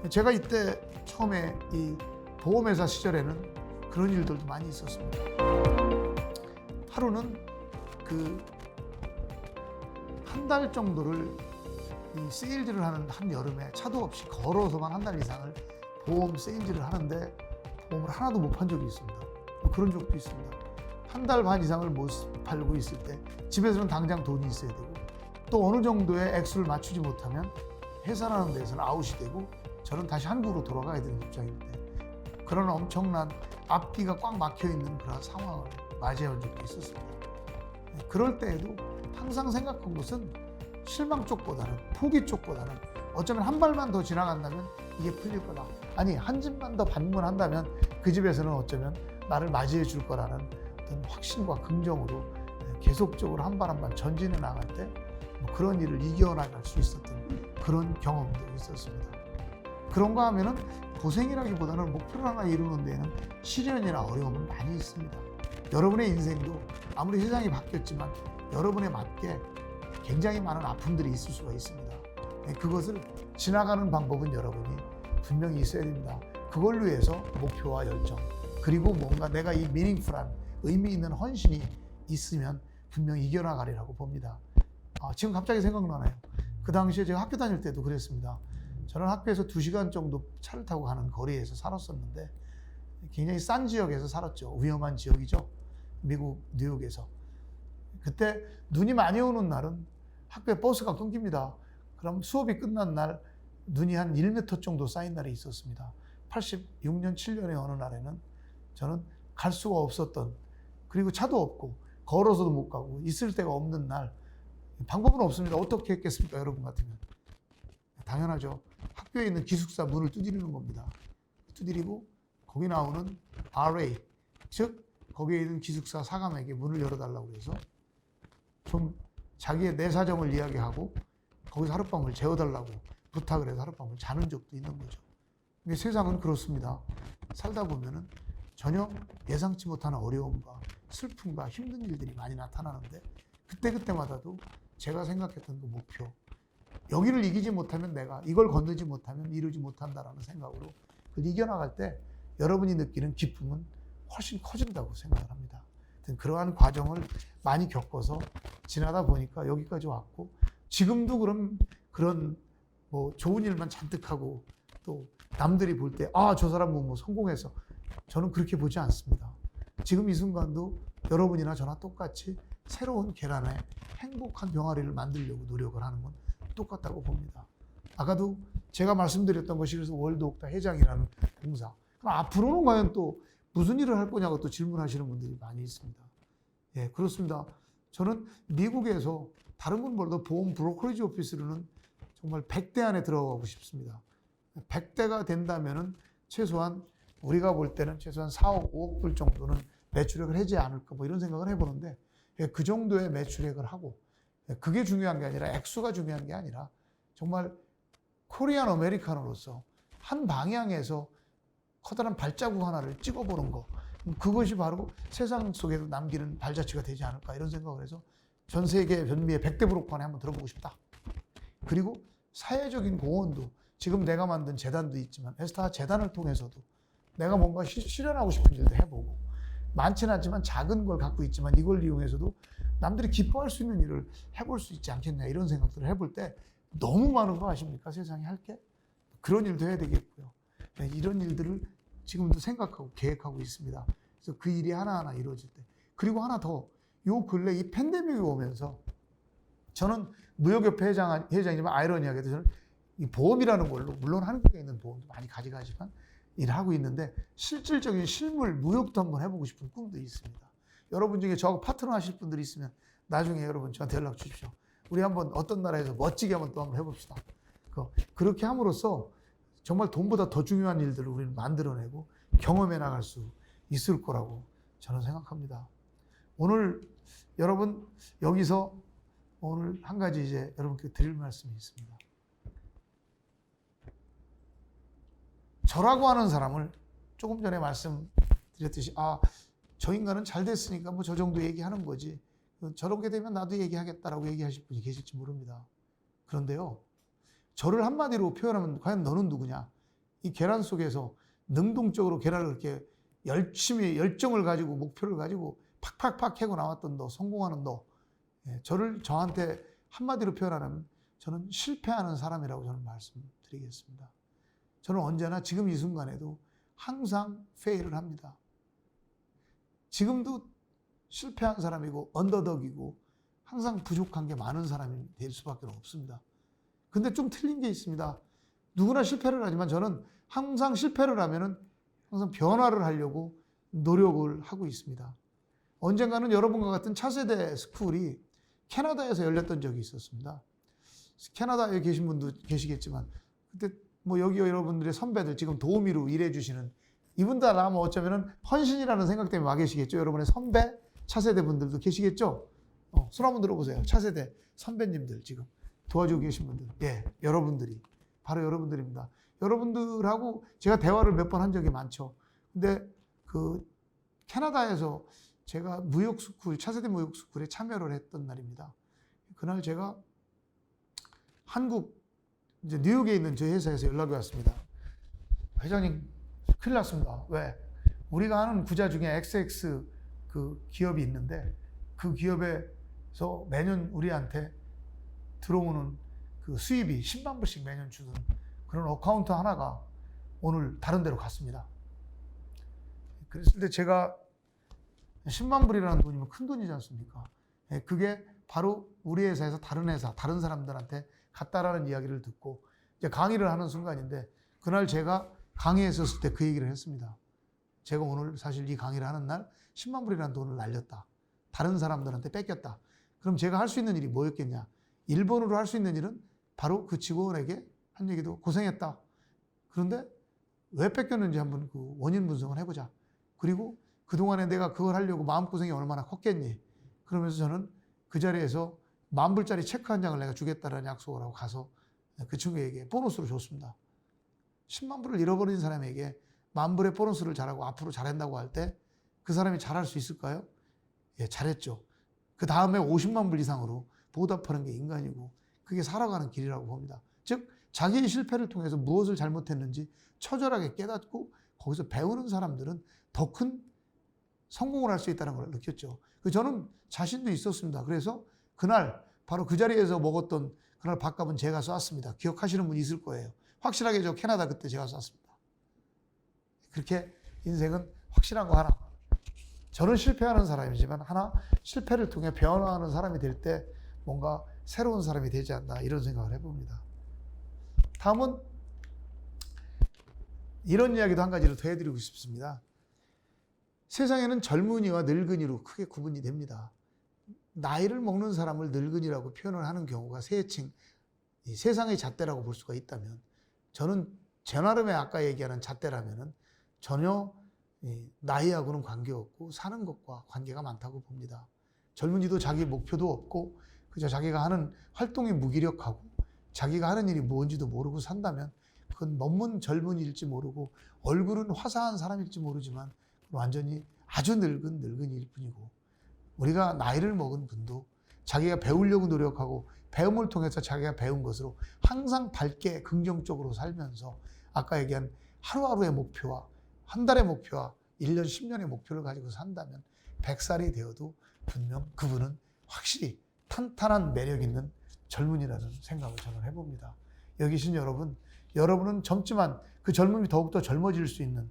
제가 이때 처음에 이 보험회사 시절에는 그런 일들도 많이 있었습니다. 하루는 한 달 정도를 이 세일즈를 하는 한 여름에 차도 없이 걸어서만 한 달 이상을 보험 세일즈를 하는데 보험을 하나도 못 판 적이 있습니다. 그런 적도 있습니다. 한 달 반 이상을 못 팔고 있을 때 집에서는 당장 돈이 있어야 되고 또 어느 정도의 액수를 맞추지 못하면 회사라는 데서는 아웃이 되고 저는 다시 한국으로 돌아가야 되는 입장인데 그런 엄청난 앞뒤가 꽉 막혀 있는 그런 상황을 맞이한 적도 있었습니다. 그럴 때에도 항상 생각한 것은 실망 쪽보다는 포기 쪽보다는 어쩌면 한 발만 더 지나간다면 이게 풀릴 거다. 아니 한 집만 더 방문한다면 그 집에서는 어쩌면 나를 맞이해 줄 거라는 어떤 확신과 긍정으로 계속적으로 한 발 한 발 전진해 나갈 때 뭐 그런 일을 이겨나갈 수 있었던 그런 경험도 있었습니다. 그런가 하면은 고생이라기보다는 목표를 하나 이루는 데에는 시련이나 어려움은 많이 있습니다. 여러분의 인생도 아무리 세상이 바뀌었지만 여러분에 맞게 굉장히 많은 아픔들이 있을 수가 있습니다. 그것을 지나가는 방법은 여러분이 분명히 있어야 됩니다. 그걸 위해서 목표와 열정, 그리고 뭔가 내가 이 미닝풀한 의미 있는 헌신이 있으면 분명히 이겨나가리라고 봅니다. 지금 갑자기 생각나네요. 그 당시에 제가 학교 다닐 때도 그랬습니다. 저는 학교에서 2시간 정도 차를 타고 가는 거리에서 살았었는데 굉장히 싼 지역에서 살았죠. 위험한 지역이죠. 미국 뉴욕에서. 그때 눈이 많이 오는 날은 학교에 버스가 끊깁니다. 그럼 수업이 끝난 날 눈이 한 1m 정도 쌓인 날이 있었습니다. 86년, 7년의 어느 날에는 저는 갈 수가 없었던, 그리고 차도 없고 걸어서도 못 가고 있을 데가 없는 날, 방법은 없습니다. 어떻게 했겠습니까, 여러분 같으면? 당연하죠. 학교에 있는 기숙사 문을 두드리는 겁니다. 두드리고 거기 나오는 RA, 즉 거기에 있는 기숙사 사감에게 문을 열어달라고 해서 좀 자기의 내 사정을 이야기하고 거기서 하룻밤을 재워달라고 부탁을 해서 하룻밤을 자는 적도 있는 거죠. 근데 세상은 그렇습니다. 살다 보면은 전혀 예상치 못하는 어려움과 슬픔과 힘든 일들이 많이 나타나는데 그때그때마다도 제가 생각했던 그 목표, 여기를 이기지 못하면 내가 이걸 건너지 못하면 이루지 못한다라는 생각으로 그걸 이겨나갈 때 여러분이 느끼는 기쁨은 훨씬 커진다고 생각을 합니다. 그러한 과정을 많이 겪어서 지나다 보니까 여기까지 왔고, 지금도 그런 뭐 좋은 일만 잔뜩 하고 또 남들이 볼 때 저 사람은 뭐 성공해서, 저는 그렇게 보지 않습니다. 지금 이 순간도 여러분이나 저나 똑같이 새로운 계란에 행복한 병아리를 만들려고 노력을 하는 건 똑같다고 봅니다. 아까도 제가 말씀드렸던 것이 그래서 월드옥타 회장이라는 봉사. 그럼 앞으로는 과연 또 무슨 일을 할 거냐고 또 질문하시는 분들이 많이 있습니다. 예, 그렇습니다. 저는 미국에서 다른 분 몰라도 보험 브로커리지 오피스로는 정말 100대 안에 들어가고 싶습니다. 100대가 된다면은 최소한 우리가 볼 때는 최소한 4억, 5억 불 정도는 매출액을 하지 않을까 뭐 이런 생각을 해보는데, 그 정도의 매출액을 하고, 그게 중요한 게 아니라 액수가 중요한 게 아니라 정말 코리안 아메리카노로서 한 방향에서 커다란 발자국 하나를 찍어보는 거, 그것이 바로 세상 속에도 남기는 발자취가 되지 않을까 이런 생각을 해서 전 세계 변미의 100대 브로커 안에 한번 들어보고 싶다. 그리고 사회적인 공헌도 지금 내가 만든 재단도 있지만 에스타 재단을 통해서도 내가 뭔가 실현하고 싶은 일도 해보고, 많지는 않지만 작은 걸 갖고 있지만 이걸 이용해서도 남들이 기뻐할 수 있는 일을 해볼 수 있지 않겠냐 이런 생각들을 해볼 때 너무 많은 거 아십니까? 세상에 할 게. 그런 일도 해야 되겠고요. 이런 일들을 지금도 생각하고 계획하고 있습니다. 그래서 그 일이 하나하나 이루어질 때. 그리고 하나 더, 요 근래 이 팬데믹이 오면서 저는 무역협회 회장이지만 아이러니하게도 저는 이 보험이라는 걸로, 물론 한국에 있는 보험도 많이 가져가지만 일을 하고 있는데 실질적인 실물 무역도 한번 해보고 싶은 꿈도 있습니다. 여러분 중에 저하고 파트너 하실 분들이 있으면 나중에 여러분 저한테 연락 주십시오. 우리 한번 어떤 나라에서 멋지게 한번 해봅시다. 그렇게 함으로써 정말 돈보다 더 중요한 일들을 우리는 만들어내고 경험해 나갈 수 있을 거라고 저는 생각합니다. 오늘 여러분 여기서 오늘 한 가지 이제 여러분께 드릴 말씀이 있습니다. 저라고 하는 사람을 조금 전에 말씀드렸듯이 저 인간은 잘 됐으니까 뭐 저 정도 얘기하는 거지, 저렇게 되면 나도 얘기하겠다라고 얘기하실 분이 계실지 모릅니다. 그런데요, 저를 한마디로 표현하면 과연 너는 누구냐? 이 계란 속에서 능동적으로 계란을 그렇게 열심히 열정을 가지고 목표를 가지고 팍팍팍 캐고 나왔던 너, 성공하는 너, 저한테 한마디로 표현하면 저는 실패하는 사람이라고 저는 말씀드리겠습니다. 저는 언제나 지금 이 순간에도 항상 페일을 합니다. 지금도 실패한 사람이고 언더덕이고 항상 부족한 게 많은 사람이 될 수밖에 없습니다. 근데 좀 틀린 게 있습니다. 누구나 실패를 하지만 저는 항상 실패를 하면은 항상 변화를 하려고 노력을 하고 있습니다. 언젠가는 여러분과 같은 차세대 스쿨이 캐나다에서 열렸던 적이 있었습니다. 캐나다에 계신 분도 계시겠지만 그때 뭐 여기 여러분들의 선배들 지금 도우미로 일해 주시는 이분들 아마 어쩌면은 헌신이라는 생각 때문에 와 계시겠죠. 여러분의 선배 차세대 분들도 계시겠죠. 손 한번 들어보세요. 차세대 선배님들 지금 도와주고 계신 분들, 여러분들이 바로 여러분들입니다. 여러분들하고 제가 대화를 몇 번 한 적이 많죠. 근데 그 캐나다에서 제가 무역스쿨, 차세대 무역스쿨에 참여를 했던 날입니다. 그날 제가 한국 이제 뉴욕에 있는 저희 회사에서 연락이 왔습니다. 회장님, 큰일 났습니다. 왜? 우리가 하는 구자 중에 XX 그 기업이 있는데 그 기업에서 매년 우리한테 들어오는 그 수입이 10만 불씩 매년 주는 그런 어카운트 하나가 오늘 다른 데로 갔습니다. 그랬을 때 제가 10만 불이라는 돈이면 큰 돈이지 않습니까? 그게 바로 우리 회사에서 다른 회사, 다른 사람들한테 갔다라는 이야기를 듣고 이제 강의를 하는 순간인데 그날 제가 강의에 있었을 때 그 얘기를 했습니다. 제가 오늘 사실 이 강의를 하는 날 10만 불이라는 돈을 날렸다. 다른 사람들한테 뺏겼다. 그럼 제가 할 수 있는 일이 뭐였겠냐? 1번으로 할 수 있는 일은 바로 그 직원에게 한 얘기도 고생했다. 그런데 왜 뺏겼는지 한번 그 원인 분석을 해보자. 그리고 그동안에 내가 그걸 하려고 마음고생이 얼마나 컸겠니? 그러면서 저는 그 자리에서 10,000불짜리 체크 한 장을 내가 주겠다라는 약속을 하고 가서 그 친구에게 보너스를 줬습니다. 10만 불을 잃어버린 사람에게 10,000불의 보너스를 잘하고 앞으로 잘한다고 할 때 그 사람이 잘할 수 있을까요? 예, 잘했죠. 그 다음에 50만 불 이상으로 보답하는 게 인간이고 그게 살아가는 길이라고 봅니다. 즉 자기의 실패를 통해서 무엇을 잘못했는지 처절하게 깨닫고 거기서 배우는 사람들은 더 큰 성공을 할 수 있다는 걸 느꼈죠. 저는 자신도 있었습니다. 그래서 그날 바로 그 자리에서 먹었던 그날 밥값은 제가 쐈습니다. 기억하시는 분이 있을 거예요. 확실하게 저 캐나다 그때 제가 쐈습니다. 그렇게 인생은 확실한 거 하나. 저는 실패하는 사람이지만 하나 실패를 통해 변화하는 사람이 될 때 뭔가 새로운 사람이 되지 않나 이런 생각을 해봅니다. 다음은 이런 이야기도 한 가지를 더 해드리고 싶습니다. 세상에는 젊은이와 늙은이로 크게 구분이 됩니다. 나이를 먹는 사람을 늙은이라고 표현을 하는 경우가 세층, 세상의 잣대라고 볼 수가 있다면 저는 제 나름의 아까 얘기하는 잣대라면은 전혀 나이하고는 관계없고 사는 것과 관계가 많다고 봅니다. 젊은이도 자기 목표도 없고 그저 자기가 하는 활동이 무기력하고 자기가 하는 일이 뭔지도 모르고 산다면 그건 너무 젊은이일지 모르고 얼굴은 화사한 사람일지 모르지만 완전히 아주 늙은 늙은이일 뿐이고 우리가 나이를 먹은 분도 자기가 배우려고 노력하고 배움을 통해서 자기가 배운 것으로 항상 밝게 긍정적으로 살면서 아까 얘기한 하루하루의 목표와 한 달의 목표와 1년, 10년의 목표를 가지고 산다면 100살이 되어도 분명 그분은 확실히 탄탄한 매력 있는 젊은이라는 생각을 저는 해봅니다. 여기 계신 여러분, 여러분은 젊지만 그 젊음이 더욱더 젊어질 수 있는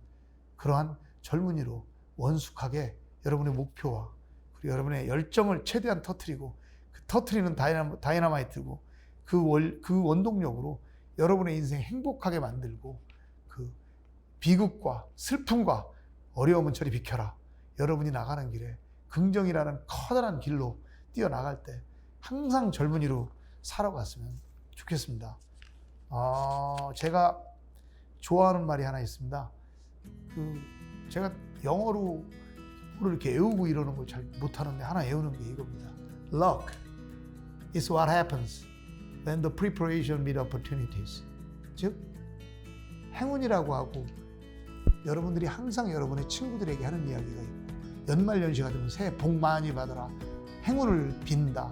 그러한 젊은이로 원숙하게 여러분의 목표와 그리고 여러분의 열정을 최대한 터뜨리고 그 터뜨리는 다이너마이트고 그 원동력으로 여러분의 인생 행복하게 만들고 그 비극과 슬픔과 어려움은 저리 비켜라. 여러분이 나가는 길에 긍정이라는 커다란 길로 뛰어나갈 때 항상 젊은이로 살아갔으면 좋겠습니다. 제가 좋아하는 말이 하나 있습니다. 제가 영어로 이렇게 외우고 이러는 걸 잘 못하는데 하나 외우는 게 이겁니다. Luck is what happens when the preparation meet opportunities. 즉 행운이라고 하고 여러분들이 항상 여러분의 친구들에게 하는 이야기가 있고 연말연시가 되면 새해 복 많이 받아라, 행운을 빈다,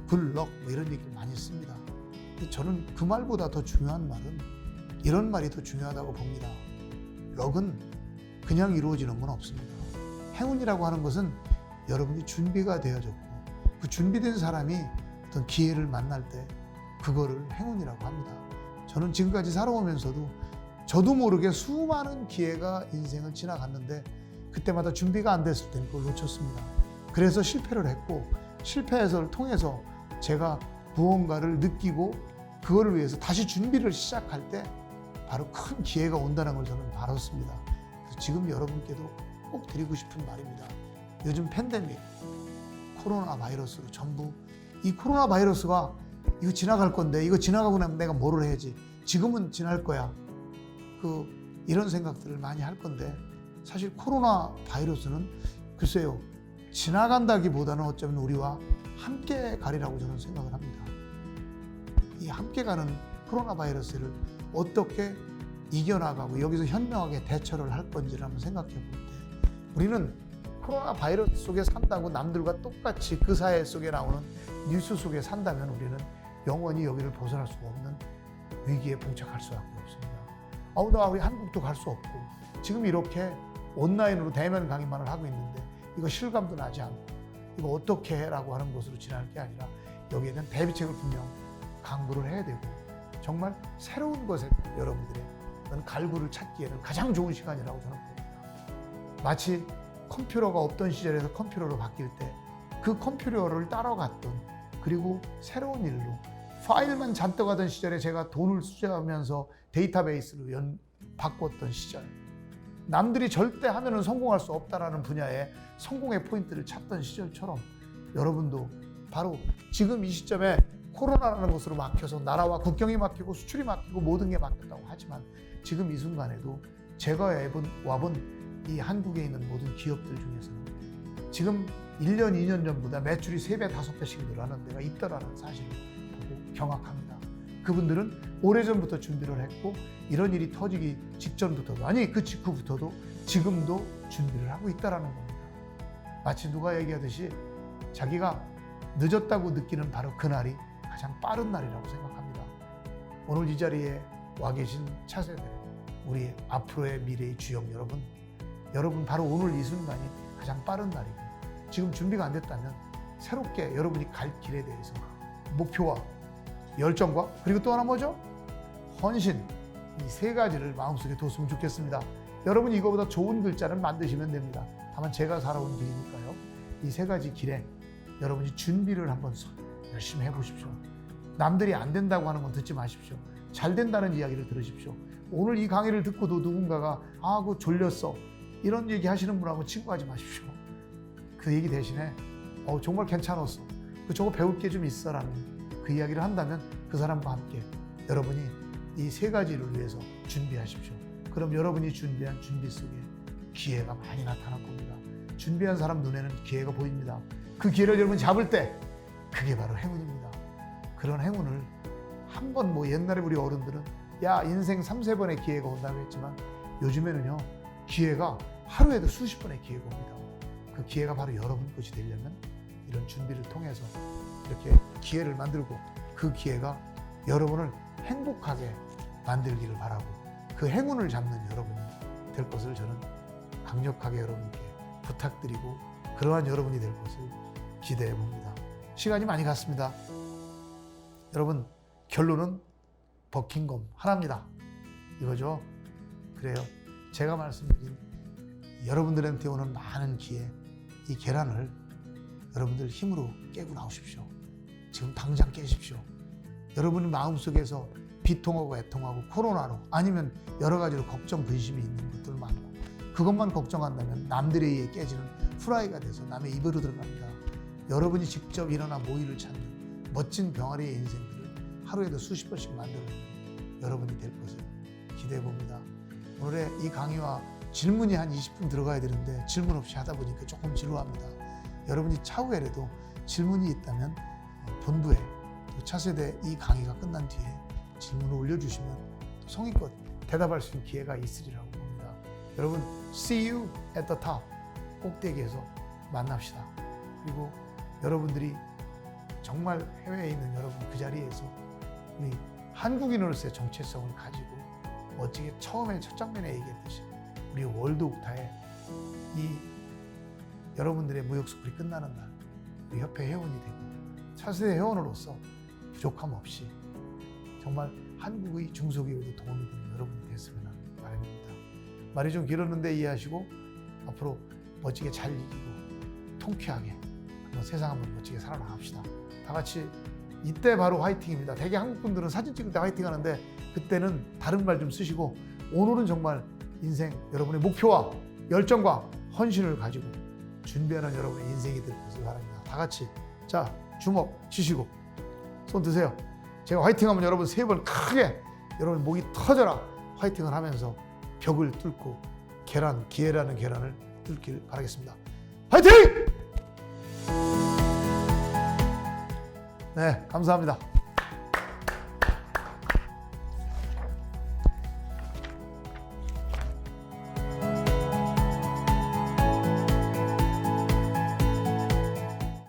굿럭 뭐 이런 얘기를 많이 씁니다. 근데 저는 그 말보다 더 중요한 말은 이런 말이 더 중요하다고 봅니다. 럭은 그냥 이루어지는 건 없습니다. 행운이라고 하는 것은 여러분이 준비가 되어졌고 그 준비된 사람이 어떤 기회를 만날 때 그거를 행운이라고 합니다. 저는 지금까지 살아오면서도 저도 모르게 수많은 기회가 인생을 지나갔는데 그때마다 준비가 안 됐을 때 그걸 놓쳤습니다. 그래서 실패를 했고 실패를 통해서 제가 무언가를 느끼고 그거를 위해서 다시 준비를 시작할 때 바로 큰 기회가 온다는 걸 저는 알았습니다. 그래서 지금 여러분께도 꼭 드리고 싶은 말입니다. 요즘 팬데믹, 코로나 바이러스로 전부 이 코로나 바이러스가 이거 지나갈 건데 이거 지나가고 나면 내가 뭐를 해야지, 지금은 지날 거야, 이런 생각들을 많이 할 건데 사실 코로나 바이러스는 글쎄요 지나간다기보다는 어쩌면 우리와 함께 가리라고 저는 생각을 합니다. 이 함께 가는 코로나 바이러스를 어떻게 이겨나가고 여기서 현명하게 대처를 할 건지를 한번 생각해 볼 때 우리는 코로나 바이러스 속에 산다고 남들과 똑같이 그 사회 속에 나오는 뉴스 속에 산다면 우리는 영원히 여기를 벗어날 수가 없는 위기에 봉착할 수밖에 없습니다. 나 우리 한국도 갈 수 없고 지금 이렇게 온라인으로 대면 강의만을 하고 있는데 이거 실감도 나지 않고 이거 어떻게 해라고 하는 것으로 지나갈 게 아니라 여기에 대한 대비책을 분명 강구를 해야 되고 정말 새로운 것에 여러분들의 갈구를 찾기에는 가장 좋은 시간이라고 저는 봅니다. 마치 컴퓨터가 없던 시절에서 컴퓨터로 바뀔 때 그 컴퓨터를 따라갔던 그리고 새로운 일로 파일만 잔뜩 하던 시절에 제가 돈을 투자하면서 데이터베이스로 바꿨던 시절, 남들이 절대 하면은 성공할 수 없다라는 분야에 성공의 포인트를 찾던 시절처럼 여러분도 바로 지금 이 시점에 코로나라는 것으로 막혀서 나라와 국경이 막히고 수출이 막히고 모든 게 막혔다고 하지만 지금 이 순간에도 제가 와본 이 한국에 있는 모든 기업들 중에서는 지금 1년, 2년 전보다 매출이 3배, 5배씩 늘어나는 데가 있다라는 사실을 보고 경악합니다. 그분들은 오래전부터 준비를 했고 이런 일이 터지기 직전부터도 아니 그 직후부터도 지금도 준비를 하고 있다라는 겁니다. 마치 누가 얘기하듯이 자기가 늦었다고 느끼는 바로 그날이 가장 빠른 날이라고 생각합니다. 오늘 이 자리에 와 계신 차세대, 우리 앞으로의 미래의 주역 여러분 바로 오늘 이 순간이 가장 빠른 날이고 지금 준비가 안 됐다면 새롭게 여러분이 갈 길에 대해서 목표와 열정과 그리고 또 하나 뭐죠? 헌신, 이 세 가지를 마음속에 뒀으면 좋겠습니다. 여러분이 이거보다 좋은 글자를 만드시면 됩니다. 다만 제가 살아온 길이니까요. 이 세 가지 길에 여러분이 준비를 한번 열심히 해보십시오. 남들이 안 된다고 하는 건 듣지 마십시오. 잘 된다는 이야기를 들으십시오. 오늘 이 강의를 듣고도 누군가가 그거 졸렸어 이런 얘기 하시는 분하고 친구하지 마십시오. 그 얘기 대신에 정말 괜찮았어, 저거 배울 게 좀 있어라는 그 이야기를 한다면 그 사람과 함께 여러분이 이 세 가지를 위해서 준비하십시오. 그럼 여러분이 준비한 준비 속에 기회가 많이 나타날 겁니다. 준비한 사람 눈에는 기회가 보입니다. 그 기회를 여러분이 잡을 때 그게 바로 행운입니다. 그런 행운을 한번 옛날에 우리 어른들은 인생 3-4번의 기회가 온다고 했지만 요즘에는요 기회가 하루에도 수십 번의 기회가 옵니다. 그 기회가 바로 여러분 것이 되려면 이런 준비를 통해서 이렇게 기회를 만들고 그 기회가 여러분을 행복하게 만들기를 바라고 그 행운을 잡는 여러분이 될 것을 저는 강력하게 여러분께 부탁드리고 그러한 여러분이 될 것을 기대해 봅니다. 시간이 많이 갔습니다. 여러분 결론은 버킹엄 하나입니다. 이거죠. 그래요. 제가 말씀드린 여러분들한테 오는 많은 기회, 이 계란을 여러분들 힘으로 깨고 나오십시오. 지금 당장 깨십시오. 여러분의 마음속에서 비통하고 애통하고 코로나로 아니면 여러 가지로 걱정, 근심이 있는 것들 많고 그것만 걱정한다면 남들에 의해 깨지는 후라이가 돼서 남의 입으로 들어갑니다. 여러분이 직접 일어나 모의를 찾는 멋진 병아리의 인생들을 하루에도 수십 번씩 만들어내는 여러분이 될 것을 기대해 봅니다. 오늘의 이 강의와 질문이 한 20분 들어가야 되는데 질문 없이 하다 보니까 조금 지루합니다. 여러분이 차후에라도 질문이 있다면 본부에 또 차세대 이 강의가 끝난 뒤에 질문을 올려주시면 또 성의껏 대답할 수 있는 기회가 있으리라고 봅니다. 여러분 see you at the top, 꼭대기에서 만납시다. 그리고 여러분들이 정말 해외에 있는 여러분 그 자리에서 우리 한국인으로서의 정체성을 가지고 멋지게 처음에 첫 장면에 얘기했듯이 우리 월드 옥타에 이 여러분들의 무역스쿨이 끝나는 날 우리 협회 회원이 되고 차세대 회원으로서 부족함 없이 정말 한국의 중소기업에도 도움이 되는 여러분이 됐으면 하는 바람입니다. 말이 좀 길었는데 이해하시고 앞으로 멋지게 잘 이기고 통쾌하게 한번 세상 한번 멋지게 살아나갑시다. 다 같이 이때 바로 화이팅입니다. 대개 한국 분들은 사진 찍을 때 화이팅 하는데 그때는 다른 말 좀 쓰시고 오늘은 정말 인생 여러분의 목표와 열정과 헌신을 가지고 준비하는 여러분의 인생이 될 것을 바랍니다. 다 같이 자 주먹 쥐시고 손 드세요. 제가 화이팅하면 여러분 3번 크게 여러분 목이 터져라 화이팅을 하면서 벽을 뚫고 기회라는 계란을 뚫길 바라겠습니다. 화이팅! 네, 감사합니다.